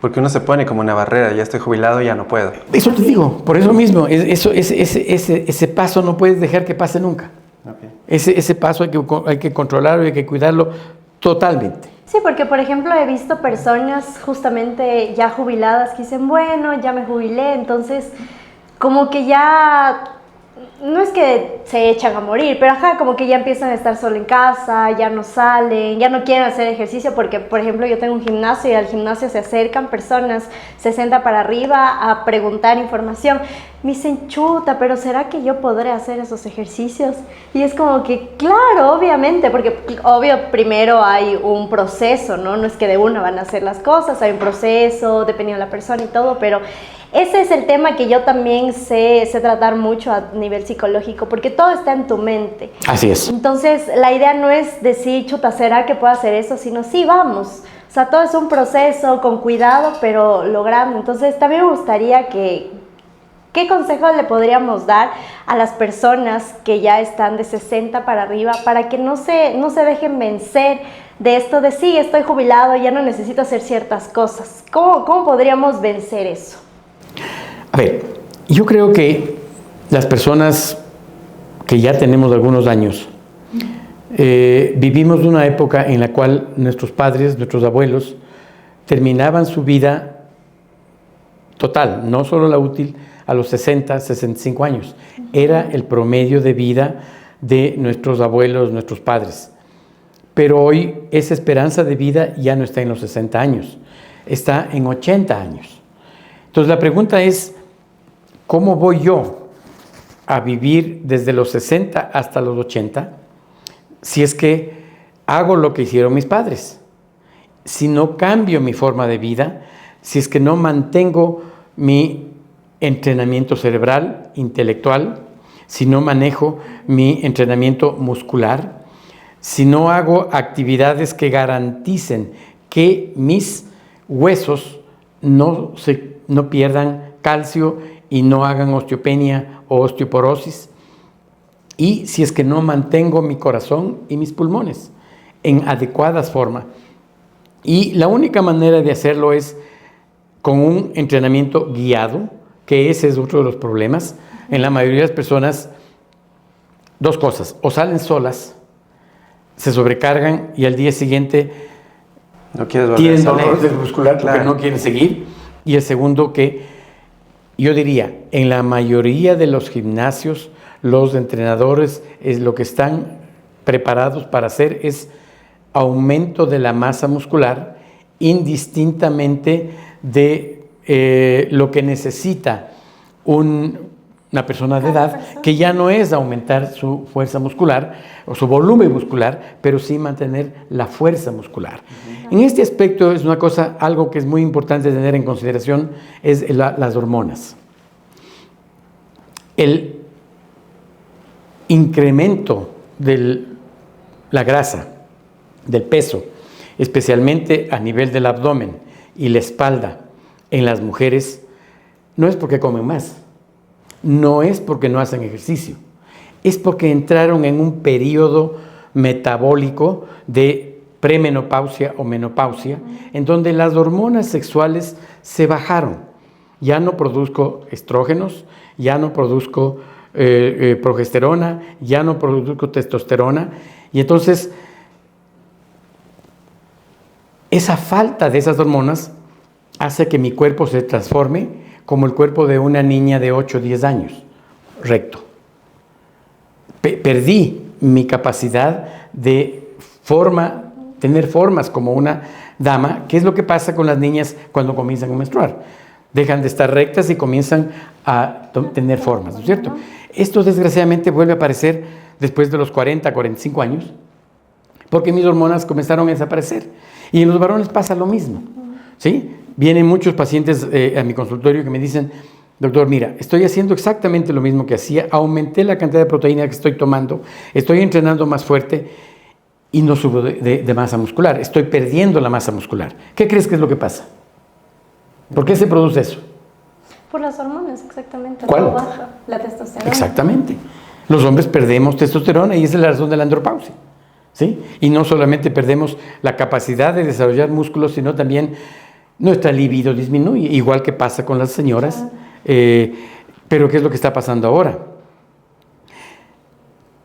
Porque uno se pone como una barrera, ya estoy jubilado, ya no puedo. Eso te digo, por eso mismo, ese paso no puedes dejar que pase nunca. Okay. Ese paso hay que controlarlo y hay que cuidarlo totalmente. Sí, porque por ejemplo he visto personas justamente ya jubiladas que dicen, bueno, ya me jubilé, entonces como que ya, no es que se echan a morir, pero ajá, como que ya empiezan a estar solo en casa, ya no salen, ya no quieren hacer ejercicio, porque por ejemplo yo tengo un gimnasio y al gimnasio se acercan personas 60 para arriba a preguntar información. Me dicen, chuta, pero ¿será que yo podré hacer esos ejercicios? Y es como que, claro, obviamente, porque obvio primero hay un proceso, ¿no? No es que de una van a hacer las cosas, hay un proceso, dependiendo de la persona y todo, pero Ese es el tema que yo también sé tratar mucho a nivel psicológico, porque todo está en tu mente. Así es. Entonces, la idea no es decir, chuta, ¿será que puedo hacer eso? Sino, sí, vamos. O sea, todo es un proceso con cuidado, pero logrando. Entonces, también me gustaría ¿qué consejos le podríamos dar a las personas que ya están de 60 para arriba para que no se dejen vencer de esto de sí, estoy jubilado, ya no necesito hacer ciertas cosas? ¿Cómo podríamos vencer eso? A ver, yo creo que las personas que ya tenemos algunos años, vivimos de una época en la cual nuestros padres, nuestros abuelos, terminaban su vida total, no solo la útil, a los 60, 65 años. Era el promedio de vida de nuestros abuelos, nuestros padres. Pero hoy esa esperanza de vida ya no está en los 60 años, está en 80 años. Entonces la pregunta es, ¿cómo voy yo a vivir desde los 60 hasta los 80 si es que hago lo que hicieron mis padres? Si no cambio mi forma de vida, si es que no mantengo mi entrenamiento cerebral, intelectual, si no manejo mi entrenamiento muscular, si no hago actividades que garanticen que mis huesos no pierdan calcio y no hagan osteopenia o osteoporosis, y si es que no mantengo mi corazón y mis pulmones en adecuadas formas. Y la única manera de hacerlo es con un entrenamiento guiado, que ese es otro de los problemas. En la mayoría de las personas, dos cosas: o salen solas, se sobrecargan y al día siguiente No quieres tienen volver a dolor salir. muscular porque Claro. no quieren seguir. Y el segundo, que yo diría, en la mayoría de los gimnasios, los entrenadores lo que están preparados para hacer es aumento de la masa muscular, indistintamente de lo que necesita una persona de edad, que ya no es aumentar su fuerza muscular o su volumen muscular, pero sí mantener la fuerza muscular. En este aspecto es una cosa, algo que es muy importante tener en consideración, es las hormonas. El incremento de la grasa, del peso, especialmente a nivel del abdomen y la espalda en las mujeres, no es porque comen más, no es porque no hacen ejercicio, es porque entraron en un periodo metabólico de premenopausia o menopausia, en donde las hormonas sexuales se bajaron. Ya no produzco estrógenos, ya no produzco progesterona, ya no produzco testosterona, y entonces esa falta de esas hormonas hace que mi cuerpo se transforme como el cuerpo de una niña de 8 o 10 años, recto. Perdí mi capacidad de tener formas como una dama, que es lo que pasa con las niñas cuando comienzan a menstruar. Dejan de estar rectas y comienzan a tener formas, ¿no es cierto? Esto desgraciadamente vuelve a aparecer después de los 40, 45 años, porque mis hormonas comenzaron a desaparecer. Y en los varones pasa lo mismo, ¿sí? Vienen muchos pacientes a mi consultorio que me dicen: doctor, mira, estoy haciendo exactamente lo mismo que hacía, aumenté la cantidad de proteína que estoy tomando, estoy entrenando más fuerte y no subo de masa muscular, estoy perdiendo la masa muscular. ¿Qué crees que es lo que pasa? ¿Por qué se produce eso? Por las hormonas, exactamente. ¿Cuál? Todo baja, la testosterona. Exactamente. Los hombres perdemos testosterona y esa es la razón de la andropausia, ¿sí? Y no solamente perdemos la capacidad de desarrollar músculos, sino también nuestra libido disminuye, igual que pasa con las señoras. Pero ¿qué es lo que está pasando ahora?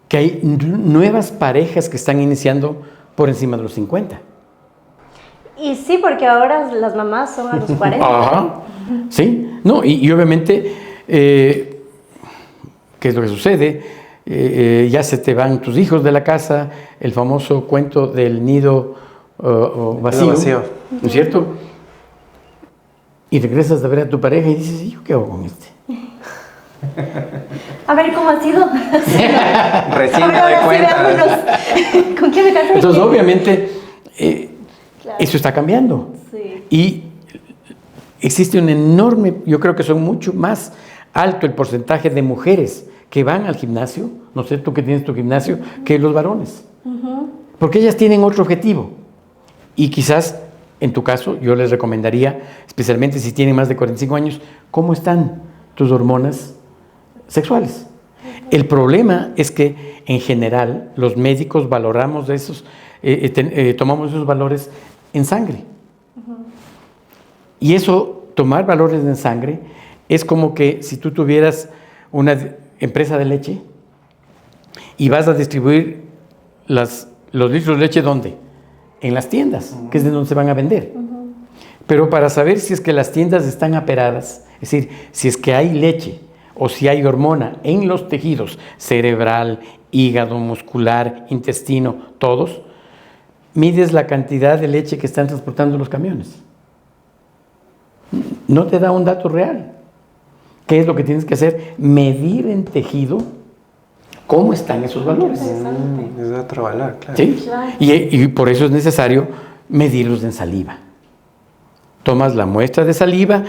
Que hay nuevas parejas que están iniciando por encima de los 50. Y sí, porque ahora las mamás son a los 40. Ajá. Sí, no, y obviamente, ¿qué es lo que sucede? Ya se te van tus hijos de la casa, el famoso cuento del nido vacío, ¿no es cierto? Y regresas a ver a tu pareja y dices: ¿y yo qué hago con este? A ver, ¿cómo ha sido? Recién A me ver, doy ahora sí, cuenta. veámonos. ¿Con quién me casé? Entonces, obviamente, Claro. eso está cambiando. Sí. Y existe un enorme, yo creo que son mucho más alto el porcentaje de mujeres que van al gimnasio, no sé tú que tienes tu gimnasio, que los varones. Porque ellas tienen otro objetivo. Y quizás, en tu caso, yo les recomendaría, especialmente si tienen más de 45 años, ¿cómo están tus hormonas sexuales? El problema es que, en general, los médicos valoramos esos, tomamos esos valores en sangre. Y eso, tomar valores en sangre, es como que si tú tuvieras una empresa de leche y vas a distribuir los litros de leche, ¿dónde? En las tiendas, que es de donde se van a vender. Pero para saber si es que las tiendas están aperadas, es decir, si es que hay leche o si hay hormona en los tejidos cerebral, hígado, muscular, intestino, todos, mides la cantidad de leche que están transportando los camiones. No te da un dato real. ¿Qué es lo que tienes que hacer? Medir en tejido cómo están esos valores. Es otro valor, claro. ¿Sí? Y por eso es necesario medirlos en saliva. Tomas la muestra de saliva.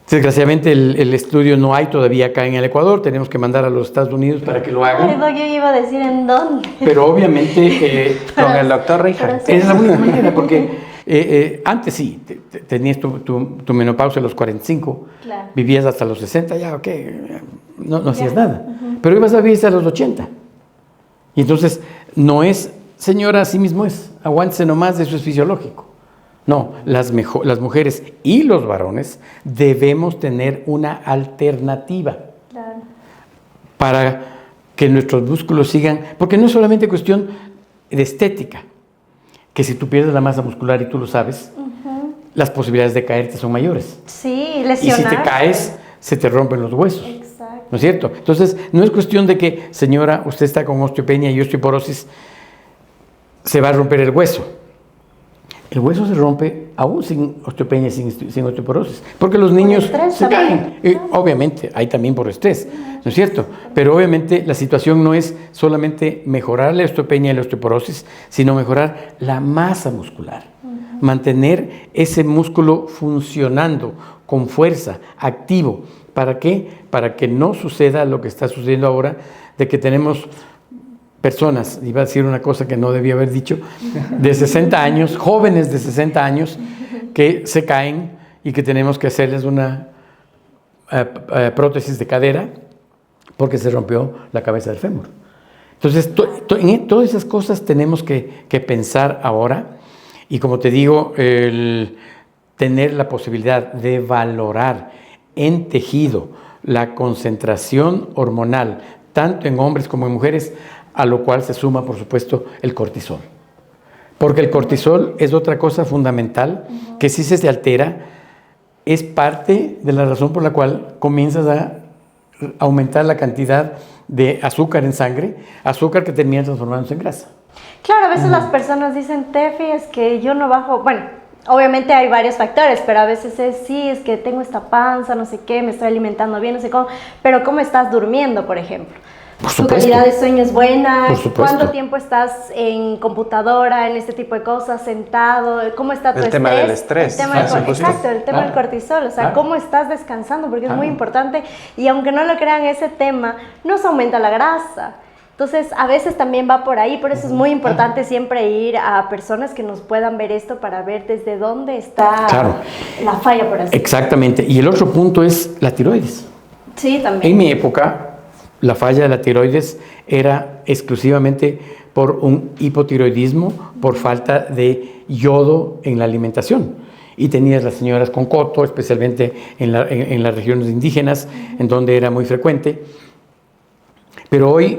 Desgraciadamente el estudio no hay todavía acá en el Ecuador. Tenemos que mandar a los Estados Unidos para que lo hagan. Perdón, yo iba a decir en dónde. Pero obviamente con el doctor Reija. es la única manera, porque antes sí, tenías tu menopausia a los 45, Claro. vivías hasta los 60, ya, ok, no hacías nada. Pero ibas a vivir hasta los 80. Y entonces, no es, señora, así mismo es, aguántese nomás, eso es fisiológico. No, las mujeres y los varones debemos tener una alternativa. Claro. Para que nuestros músculos sigan, porque no es solamente cuestión de estética, que si tú pierdes la masa muscular y tú lo sabes, las posibilidades de caerte son mayores. Sí, Y lesionar. si te caes, se te rompen los huesos. Exacto. ¿No es cierto? Entonces, no es cuestión de que, señora, usted está con osteopenia y osteoporosis, se va a romper el hueso. El hueso se rompe aún sin osteopenia, sin osteoporosis, porque los niños estrés se también. caen. Obviamente, hay también por estrés, ¿no es cierto? Pero obviamente la situación no es solamente mejorar la osteopenia y la osteoporosis, sino mejorar la masa muscular. Mantener ese músculo funcionando con fuerza, activo. ¿Para qué? Para que no suceda lo que está sucediendo ahora, de que tenemos personas, iba a decir una cosa que no debía haber dicho, de 60 años, jóvenes de 60 años, que se caen y que tenemos que hacerles una prótesis de cadera porque se rompió la cabeza del fémur. Entonces, en todas esas cosas tenemos que pensar ahora, y como te digo, el tener la posibilidad de valorar en tejido la concentración hormonal, tanto en hombres como en mujeres, a lo cual se suma, por supuesto, el cortisol. Porque el cortisol es otra cosa fundamental que si se altera, es parte de la razón por la cual comienzas a aumentar la cantidad de azúcar en sangre, azúcar que termina transformándose en grasa. Claro, a veces las personas dicen, Tefi, es que yo no bajo, bueno, obviamente hay varios factores, pero a veces es que tengo esta panza, no sé qué, me estoy alimentando bien, no sé cómo, pero ¿cómo estás durmiendo, por ejemplo? Por ¿Tu supuesto. calidad de sueño es buena? Por supuesto. ¿Cuánto tiempo estás en computadora, en este tipo de cosas, sentado? ¿Cómo está tu El tema del estrés. El tema del Por supuesto. exacto, el tema del cortisol, o sea, ¿cómo estás descansando? Porque es muy importante y aunque no lo crean, ese tema nos aumenta la grasa. Entonces, a veces también va por ahí, por eso es muy importante siempre ir a personas que nos puedan ver esto para ver desde dónde está la falla, por así. Exactamente. Y el otro punto es la tiroides. Sí, también. En mi época, la falla de la tiroides era exclusivamente por un hipotiroidismo, por falta de yodo en la alimentación. Y tenías las señoras con coto, especialmente en las regiones indígenas, en donde era muy frecuente. Pero hoy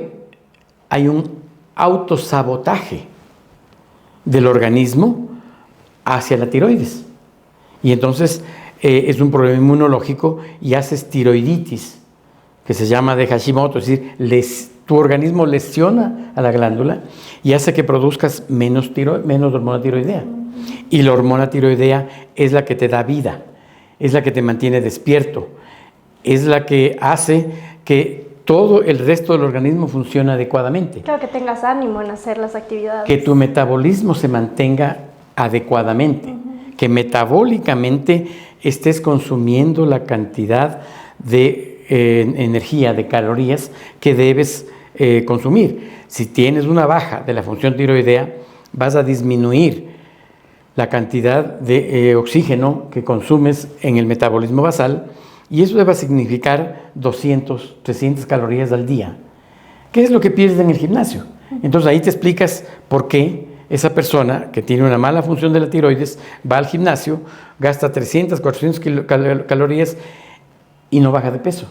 hay un autosabotaje del organismo hacia la tiroides. Y entonces es un problema inmunológico y haces tiroiditis, que se llama de Hashimoto, es decir, tu organismo lesiona a la glándula y hace que produzcas menos hormona tiroidea. Y la hormona tiroidea es la que te da vida, es la que te mantiene despierto, es la que hace que todo el resto del organismo funcione adecuadamente. Claro, que tengas ánimo en hacer las actividades. Que tu metabolismo se mantenga adecuadamente, que metabólicamente estés consumiendo la cantidad de energía, de calorías que debes consumir. Si tienes una baja de la función tiroidea, vas a disminuir la cantidad de oxígeno que consumes en el metabolismo basal, y eso va a significar 200, 300 calorías al día. ¿Qué es lo que pierdes en el gimnasio? Entonces ahí te explicas por qué esa persona que tiene una mala función de la tiroides va al gimnasio, gasta 300, 400 calorías y no baja de peso,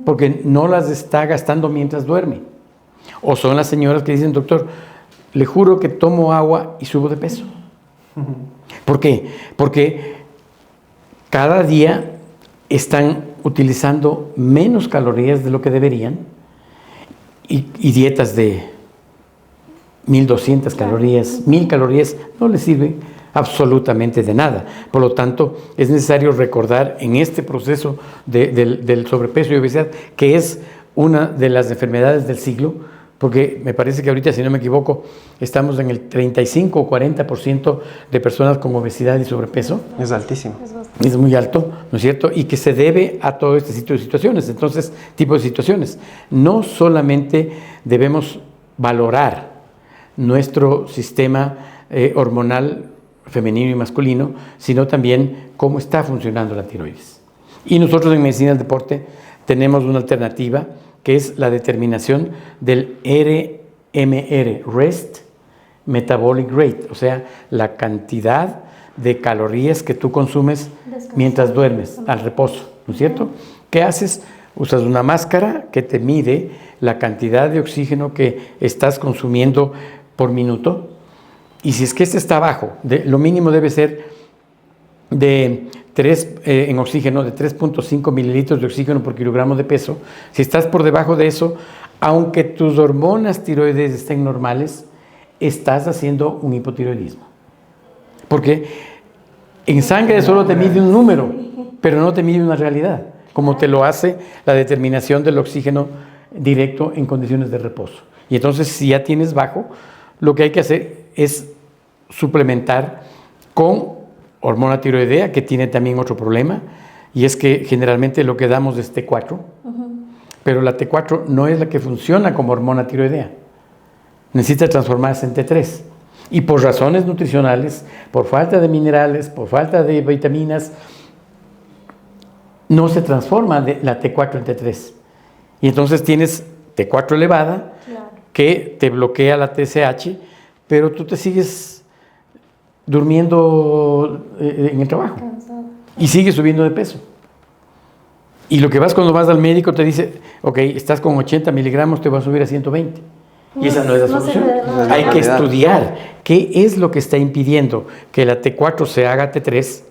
porque no las está gastando mientras duerme. O son las señoras que dicen, doctor, le juro que tomo agua y subo de peso. ¿Por qué? Porque cada día están utilizando menos calorías de lo que deberían, y dietas de 1200 calorías, 1000 calorías, no les sirven absolutamente de nada. Por lo tanto, es necesario recordar en este proceso del sobrepeso y obesidad, que es una de las enfermedades del siglo, porque me parece que ahorita, si no me equivoco, estamos en el 35 o 40% de personas con obesidad y sobrepeso. Es altísimo. Es muy alto, ¿no es cierto? Y que se debe a todo este tipo de situaciones. Entonces, tipo de situaciones. No solamente debemos valorar nuestro sistema hormonal femenino y masculino, sino también cómo está funcionando la tiroides. Y nosotros en Medicina del Deporte tenemos una alternativa, que es la determinación del RMR, Rest Metabolic Rate, o sea, la cantidad de calorías que tú consumes mientras duermes, al reposo, ¿no es cierto? ¿Qué haces? Usas una máscara que te mide la cantidad de oxígeno que estás consumiendo por minuto, y si es que este está bajo, lo mínimo debe ser de 3 en oxígeno, de 3.5 mililitros de oxígeno por kilogramo de peso. Si estás por debajo de eso, aunque tus hormonas tiroides estén normales, estás haciendo un hipotiroidismo. Porque en sangre solo te mide un número, pero no te mide una realidad, como te lo hace la determinación del oxígeno directo en condiciones de reposo. Y entonces, si ya tienes bajo, lo que hay que hacer es suplementar con hormona tiroidea, que tiene también otro problema, y es que generalmente lo que damos es T4, pero la T4 no es la que funciona como hormona tiroidea. Necesita transformarse en T3. Y por razones nutricionales, por falta de minerales, por falta de vitaminas, no se transforma la T4 en T3. Y entonces tienes T4 elevada, que te bloquea la TSH, pero tú te sigues durmiendo en el trabajo y sigues subiendo de peso. Y lo que vas cuando vas al médico te dice, ok, estás con 80 miligramos, te vas a subir a 120. Y esa no es la solución. Hay que estudiar qué es lo que está impidiendo que la T4 se haga T3,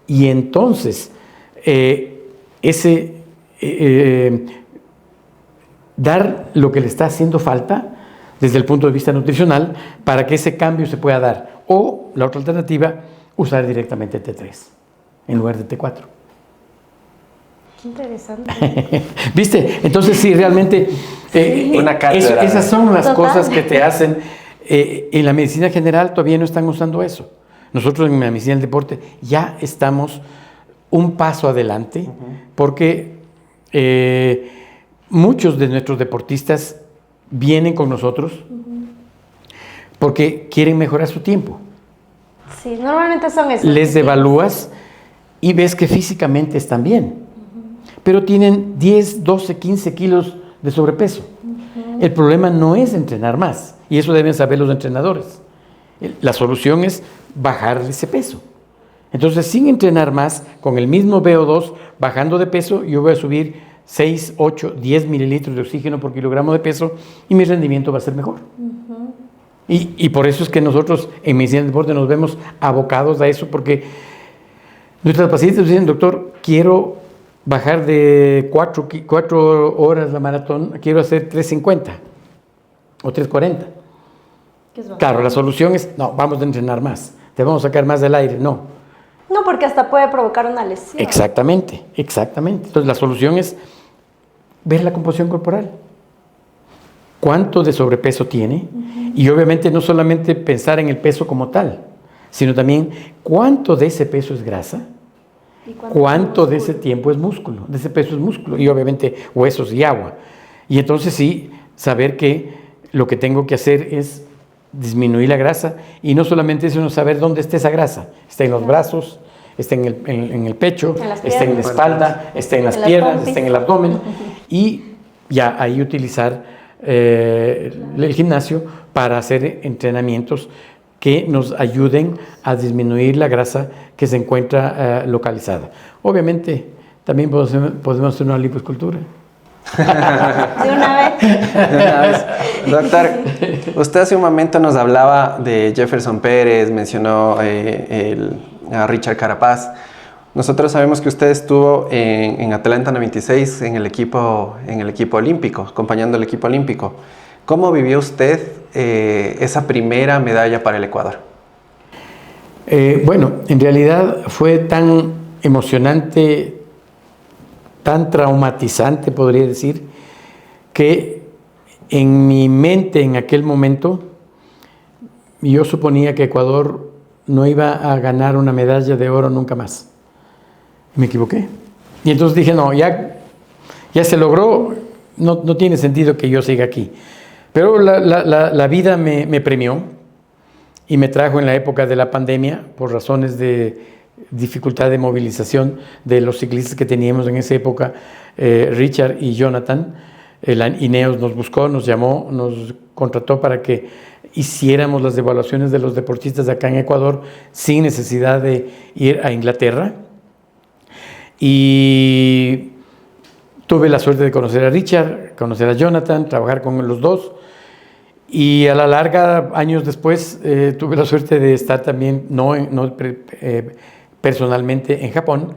y entonces dar lo que le está haciendo falta desde el punto de vista nutricional para que ese cambio se pueda dar. O la otra alternativa, usar directamente T3 en lugar de T4. Qué interesante. ¿Viste? Entonces sí, realmente una cátedra. Esas son las cosas que te hacen. En la medicina general todavía no están usando eso. Nosotros en la medicina del deporte ya estamos un paso adelante, porque muchos de nuestros deportistas vienen con nosotros porque quieren mejorar su tiempo. Sí, normalmente son esos. Les evalúas y ves que físicamente están bien, pero tienen 10, 12, 15 kilos de sobrepeso. El problema no es entrenar más, y eso deben saber los entrenadores. La solución es bajar ese peso. Entonces, sin entrenar más, con el mismo VO2, bajando de peso, yo voy a subir 6, 8, 10 mililitros de oxígeno por kilogramo de peso, y mi rendimiento va a ser mejor. Y por eso es que nosotros en Medicina del Deporte nos vemos abocados a eso, porque nuestros pacientes dicen, doctor, quiero bajar de 4 horas la maratón, quiero hacer 3:50 o 3:40. Claro, la solución es, no, vamos a entrenar más, te vamos a sacar más del aire. No, porque hasta puede provocar una lesión. Exactamente. Entonces la solución es ver la composición corporal. ¿Cuánto de sobrepeso tiene? Y obviamente no solamente pensar en el peso como tal, sino también cuánto de ese peso es grasa cuánto de ese tiempo es músculo, de ese peso es músculo, y obviamente huesos y agua. Y entonces sí, saber que lo que tengo que hacer es disminuir la grasa, y no solamente eso, sino saber dónde está esa grasa. Está en los brazos, está en el pecho, está en la espalda, está en las piernas, está en el abdomen, y ya ahí utilizar el gimnasio para hacer entrenamientos que nos ayuden a disminuir la grasa que se encuentra localizada. Obviamente, también podemos hacer una lipoescultura. De una vez. Doctor, usted hace un momento nos hablaba de Jefferson Pérez, mencionó a Richard Carapaz. Nosotros sabemos que usted estuvo en Atlanta 96 en el equipo olímpico, acompañando al equipo olímpico. ¿Cómo vivió usted esa primera medalla para el Ecuador? Bueno, en realidad fue tan emocionante, tan traumatizante, podría decir, que en mi mente en aquel momento yo suponía que Ecuador no iba a ganar una medalla de oro nunca más. Me equivoqué. Y entonces dije, no, ya se logró, no tiene sentido que yo siga aquí. Pero la vida me premió y me trajo en la época de la pandemia, por razones de dificultad de movilización de los ciclistas que teníamos en esa época, Richard y Jonathan. Ineos nos buscó, nos llamó, nos contrató para que hiciéramos las evaluaciones de los deportistas de acá en Ecuador sin necesidad de ir a Inglaterra. Y tuve la suerte de conocer a Richard, conocer a Jonathan, trabajar con los dos. Y a la larga, años después, tuve la suerte de estar también, personalmente en Japón,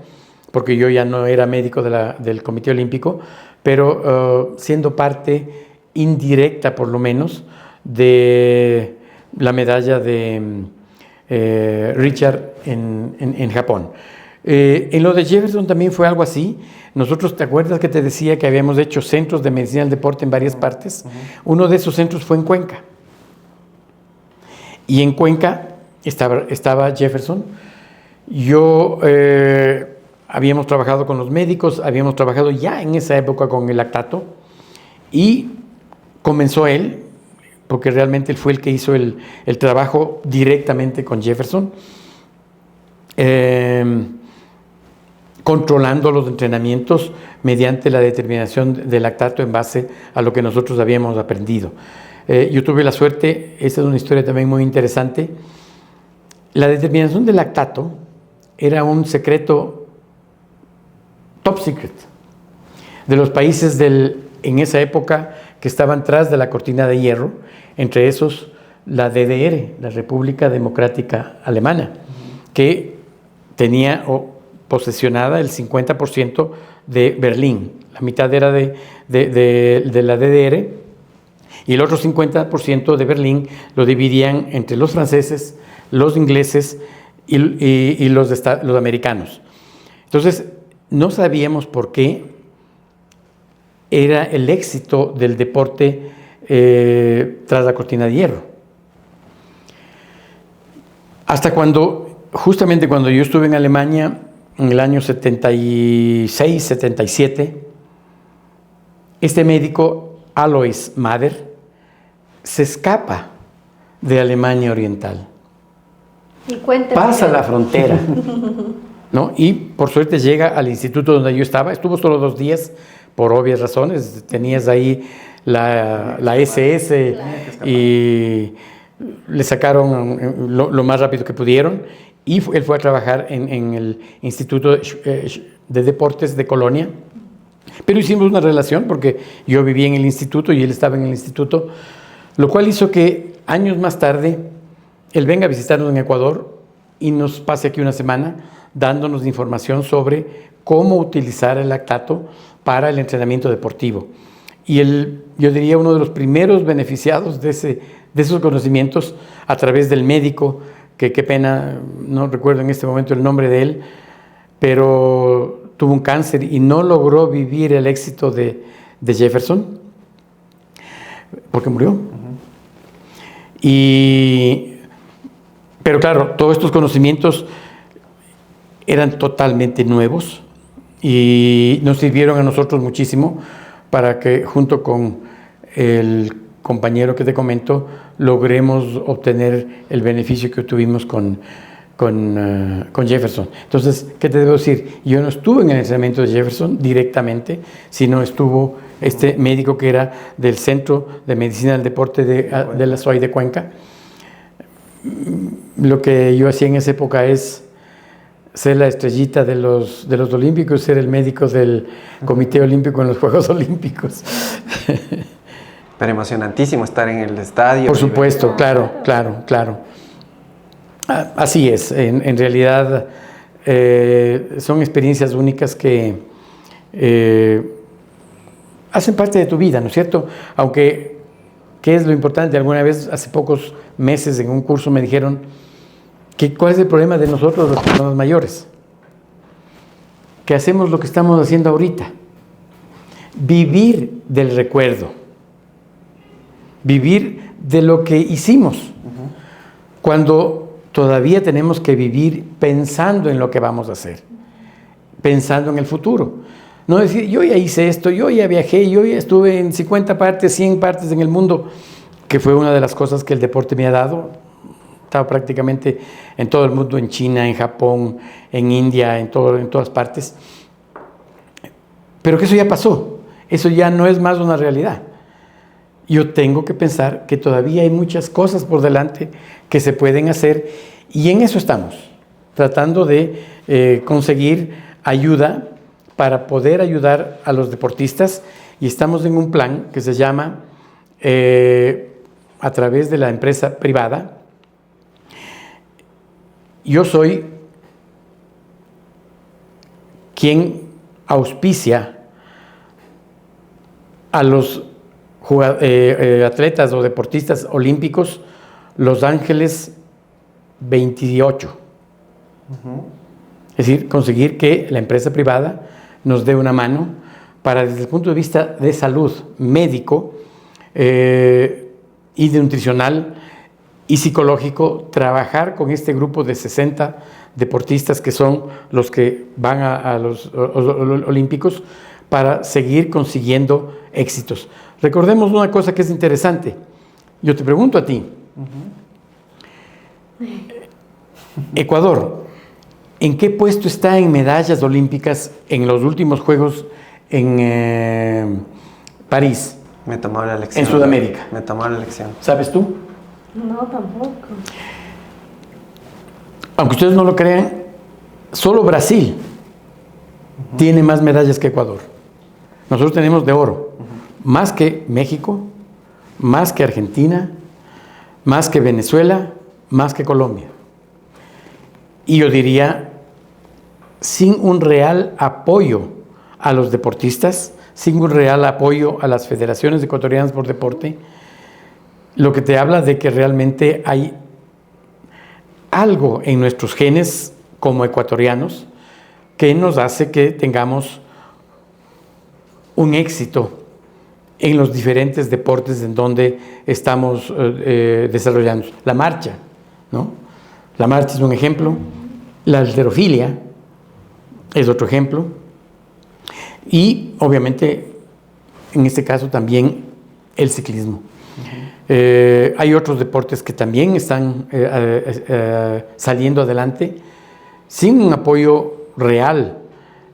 porque yo ya no era médico del Comité Olímpico, pero siendo parte indirecta, por lo menos, de la medalla de Richard en Japón. En lo de Jefferson también fue algo así. Nosotros, ¿te acuerdas que te decía que habíamos hecho centros de medicina del deporte en varias partes? Uno de esos centros fue en Cuenca. Y en Cuenca estaba Jefferson. Yo habíamos trabajado con los médicos, habíamos trabajado ya en esa época con el lactato, y comenzó él, porque realmente él fue el que hizo el trabajo directamente con Jefferson, controlando los entrenamientos mediante la determinación del lactato en base a lo que nosotros habíamos aprendido. Yo tuve la suerte, esta es una historia también muy interesante. La determinación del lactato era un secreto top secret de los países en esa época que estaban tras de la cortina de hierro, entre esos la DDR, la República Democrática Alemana, que tenía posesionada el 50% de Berlín. La mitad era de la DDR, y el otro 50% de Berlín lo dividían entre los franceses, los ingleses y los americanos. Entonces, no sabíamos por qué era el éxito del deporte tras la cortina de hierro. Hasta justamente cuando yo estuve en Alemania, en el año 76, 77, este médico, Alois Mader, se escapa de Alemania Oriental. Pasa la frontera, ¿no? Y por suerte llega al instituto donde yo estaba. Estuvo solo 2 días, por obvias razones. Tenías ahí la SS y le sacaron lo más rápido que pudieron. Y él fue a trabajar en el Instituto de Deportes de Colonia. Pero hicimos una relación porque yo vivía en el instituto y él estaba en el instituto, lo cual hizo que años más tarde él venga a visitarnos en Ecuador y nos pase aquí una semana dándonos información sobre cómo utilizar el lactato para el entrenamiento deportivo. Y yo diría, uno de los primeros beneficiados de esos conocimientos a través del médico, que qué pena, no recuerdo en este momento el nombre de él, pero tuvo un cáncer y no logró vivir el éxito de Jefferson, porque murió. Pero claro, todos estos conocimientos eran totalmente nuevos y nos sirvieron a nosotros muchísimo para que junto con el compañero que te comento logremos obtener el beneficio que obtuvimos con Jefferson. Entonces, ¿qué te debo decir? Yo no estuve en el entrenamiento de Jefferson directamente, sino estuvo este médico que era del Centro de Medicina del Deporte de la SOAI de Cuenca. Lo que yo hacía en esa época es ser la estrellita de los olímpicos, ser el médico del Comité Olímpico en los Juegos Olímpicos. Pero emocionantísimo estar en el estadio. Por supuesto, claro. Así es, en realidad son experiencias únicas que hacen parte de tu vida, ¿no es cierto? Aunque, ¿qué es lo importante? Alguna vez, hace pocos meses, en un curso me dijeron que ¿cuál es el problema de nosotros los personas mayores? Que hacemos lo que estamos haciendo ahorita. Vivir del recuerdo. Vivir de lo que hicimos. Cuando todavía tenemos que vivir pensando en lo que vamos a hacer, pensando en el futuro. No decir, yo ya hice esto, yo ya viajé, yo ya estuve en 50 partes, 100 partes en el mundo, que fue una de las cosas que el deporte me ha dado. Estaba prácticamente en todo el mundo, en China, en Japón, en India, en todas partes. Pero que eso ya pasó, eso ya no es más una realidad. Yo tengo que pensar que todavía hay muchas cosas por delante que se pueden hacer y en eso estamos, tratando de conseguir ayuda para poder ayudar a los deportistas y estamos en un plan que se llama, a través de la empresa privada, yo soy quien auspicia a los atletas o deportistas olímpicos Los Ángeles 28. Es decir, conseguir que la empresa privada nos dé una mano para, desde el punto de vista de salud médico y de nutricional y psicológico, trabajar con este grupo de 60 deportistas que son los que van a los olímpicos para seguir consiguiendo éxitos. Recordemos una cosa que es interesante. Yo te pregunto a ti. Ecuador, ¿en qué puesto está en medallas olímpicas en los últimos Juegos en París? Me tomó la elección. En Sudamérica. Me tomó la elección. ¿Sabes tú? No, tampoco. Aunque ustedes no lo crean, solo Brasil tiene más medallas que Ecuador. Nosotros tenemos de oro, más que México, más que Argentina, más que Venezuela, más que Colombia. Y yo diría, sin un real apoyo a los deportistas, sin un real apoyo a las federaciones ecuatorianas por deporte, lo que te habla de que realmente hay algo en nuestros genes como ecuatorianos que nos hace que tengamos un éxito en los diferentes deportes en donde estamos desarrollando. La marcha, ¿no? La marcha es un ejemplo, la halterofilia es otro ejemplo y obviamente en este caso también el ciclismo. Hay otros deportes que también están saliendo adelante sin un apoyo real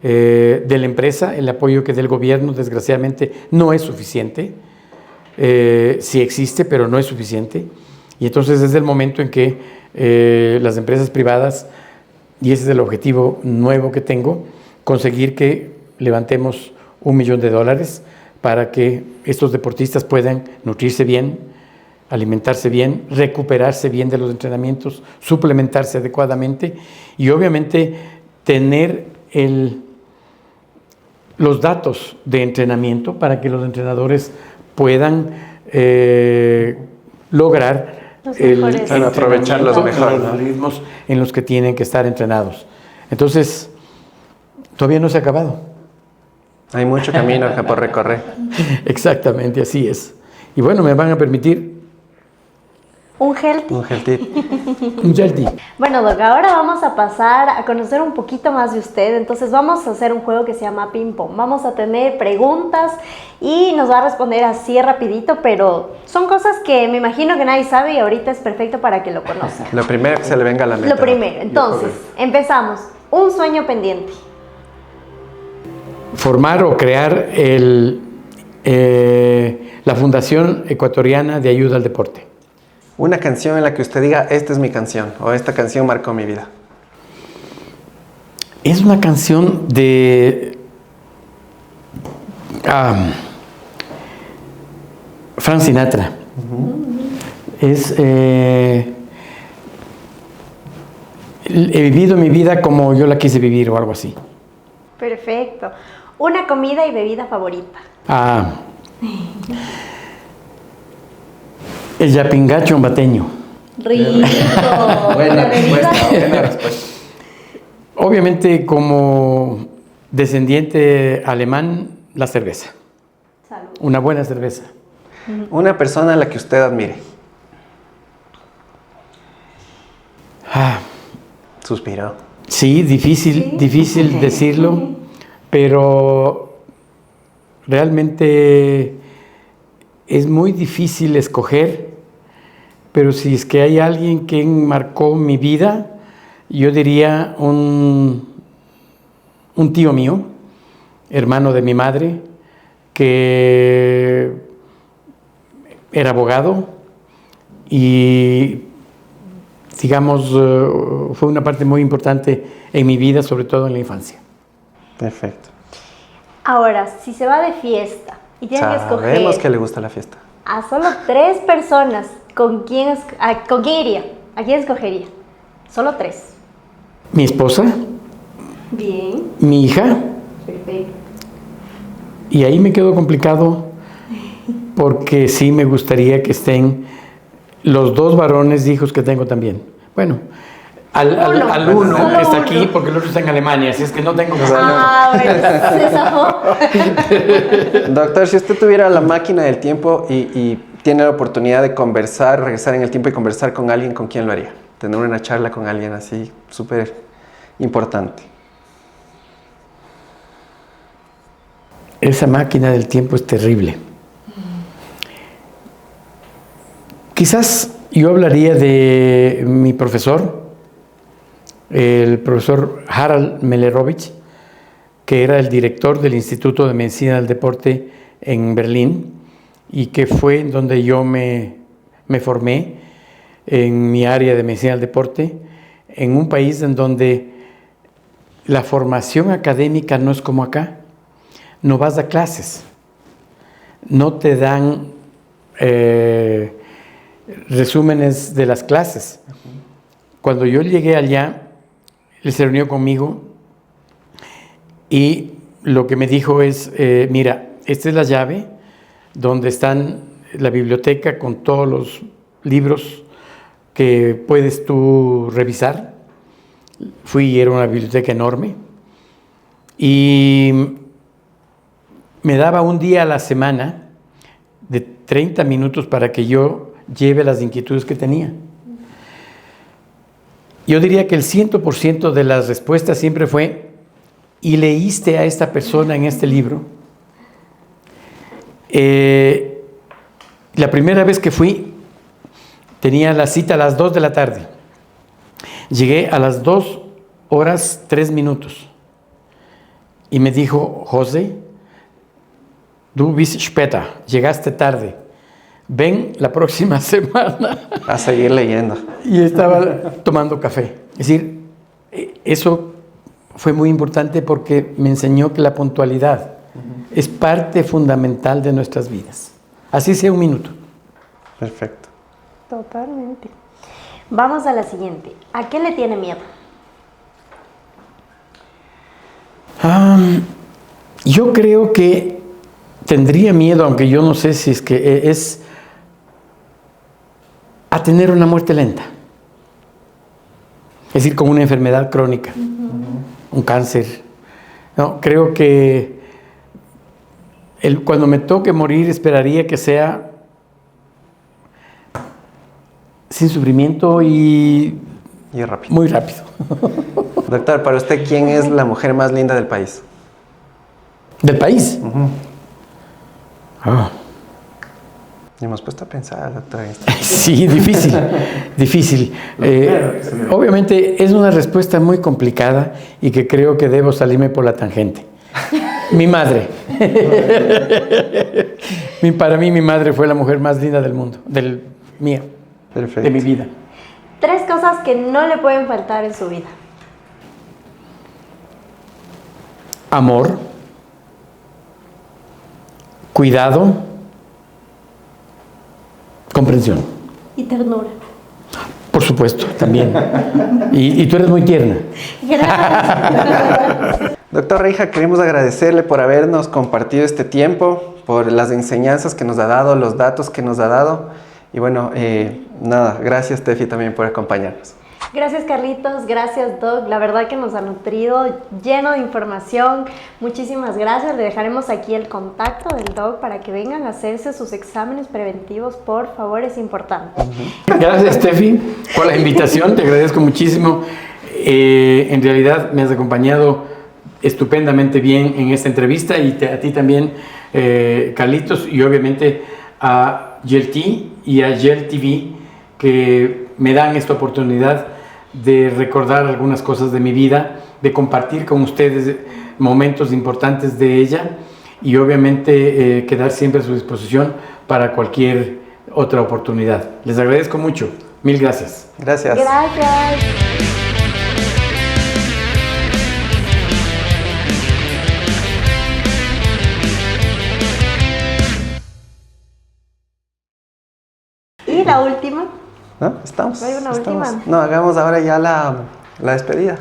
de la empresa. El apoyo que del gobierno desgraciadamente no es suficiente, sí existe pero no es suficiente, y entonces es el momento en que las empresas privadas, y ese es el objetivo nuevo que tengo, conseguir que levantemos $1 millón para que estos deportistas puedan nutrirse bien, alimentarse bien, recuperarse bien de los entrenamientos, suplementarse adecuadamente y obviamente tener los datos de entrenamiento para que los entrenadores puedan lograr aprovecharlos mejor, los ritmos en los que tienen que estar entrenados. Entonces, todavía no se ha acabado. Hay mucho camino por recorrer. Exactamente, así es. Y bueno, me van a permitir Un healthy. Un healthy. Un healthy. Bueno, Doc, ahora vamos a pasar a conocer un poquito más de usted. Entonces vamos a hacer un juego que se llama Ping Pong. Vamos a tener preguntas y nos va a responder así rapidito, pero son cosas que me imagino que nadie sabe y ahorita es perfecto para que lo conozcan. Lo primero que se le venga a la mente. Lo primero, entonces, empezamos. Un sueño pendiente. Formar o crear la Fundación Ecuatoriana de Ayuda al Deporte. Una canción en la que usted diga, esta es mi canción, o esta canción marcó mi vida. Es una canción de Frank Sinatra. Es he vivido mi vida como yo la quise vivir o algo así. Perfecto. Una comida y bebida favorita. El yapingacho ambateño. Rico. Buena ¿La bebida? respuesta. Obviamente, como descendiente alemán, la cerveza. Salud. Una buena cerveza. Una persona a la que usted admire. Suspiró. Sí, difícil decirlo, pero realmente es muy difícil escoger, pero si es que hay alguien que marcó mi vida, yo diría un tío mío, hermano de mi madre, que era abogado y digamos, fue una parte muy importante en mi vida, sobre todo en la infancia. Perfecto. Ahora, si se va de fiesta y tiene que Sabemos escoger que le gusta la fiesta. a solo 3 personas, ¿con quién iría? ¿A quién escogería? Solo 3. Mi esposa, Bien. mi hija, Perfecto. y ahí me quedó complicado porque sí me gustaría que estén los 2 varones hijos que tengo también. Bueno, al uno Solo que está uno. aquí porque el otro está en Alemania, así es que no tengo que saber. Bueno, se zafó. Doctor, si usted tuviera la máquina del tiempo y tiene la oportunidad de conversar, regresar en el tiempo y conversar con alguien, ¿con quién lo haría? Tener una charla con alguien así, súper importante. Esa máquina del tiempo es terrible. Quizás yo hablaría de mi profesor, el profesor Harald Melerovich, que era el director del Instituto de Medicina del Deporte en Berlín y que fue en donde yo me formé en mi área de Medicina del Deporte, en un país en donde la formación académica no es como acá. No vas a clases, no te dan resúmenes de las clases. Cuando yo llegué allá, él se reunió conmigo y lo que me dijo es, mira, esta es la llave donde están la biblioteca con todos los libros que puedes tú revisar. Fui y era una biblioteca enorme y me daba un día a la semana de 30 minutos para que yo lleve las inquietudes que tenía. Yo diría que el 100% de las respuestas siempre fue, ¿y leíste a esta persona en este libro? La primera vez que fui, tenía la cita a las 2 de la tarde. Llegué a las 2:03 y me dijo, José, du bist später, llegaste tarde. Ven la próxima semana. A seguir leyendo. Y estaba tomando café. Es decir, eso fue muy importante porque me enseñó que la puntualidad es parte fundamental de nuestras vidas. Así sea un minuto. Perfecto. Totalmente. Vamos a la siguiente. ¿A qué le tiene miedo? Yo creo que tendría miedo, aunque yo no sé si es que es a tener una muerte lenta. Es decir, con una enfermedad crónica, un cáncer. No, creo que cuando me toque morir esperaría que sea sin sufrimiento y rápido. muy rápido. Doctor, para usted, ¿quién es la mujer más linda del país? ¿Del país? Ah. Y hemos puesto a pensar, doctor. Sí, difícil, difícil. Obviamente es una respuesta muy complicada y que creo que debo salirme por la tangente. Mi madre. Para mí mi madre fue la mujer más linda del mundo, mía, Perfecto. de mi vida. 3 cosas que no le pueden faltar en su vida. Amor, cuidado, comprensión. Y ternura. Por supuesto, también. Y tú eres muy tierna. Gracias. Doctor Reija, queremos agradecerle por habernos compartido este tiempo, por las enseñanzas que nos ha dado, los datos que nos ha dado. Y bueno, nada, gracias Tefi también por acompañarnos. Gracias Carlitos, gracias Doc, la verdad que nos ha nutrido, lleno de información, muchísimas gracias, le dejaremos aquí el contacto del Doc para que vengan a hacerse sus exámenes preventivos, por favor, es importante. Gracias Tefi por la invitación, te agradezco muchísimo, en realidad me has acompañado estupendamente bien en esta entrevista y a ti también Carlitos y obviamente a YELT y a YEL TV que me dan esta oportunidad de recordar algunas cosas de mi vida, de compartir con ustedes momentos importantes de ella y obviamente quedar siempre a su disposición para cualquier otra oportunidad. Les agradezco mucho. Mil gracias. Gracias. Gracias. Y la última. ¿No? ¿Estamos? ¿No hay una estamos. última? No, hagamos ahora ya la despedida.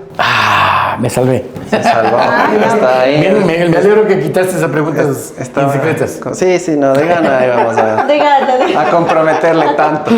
Me salvé. Se salvó. Está ahí. Me alegro que quitaste esas preguntas Estaba- indiscretas. Sí, no, digan ahí, vamos a Dígate. comprometerle tanto.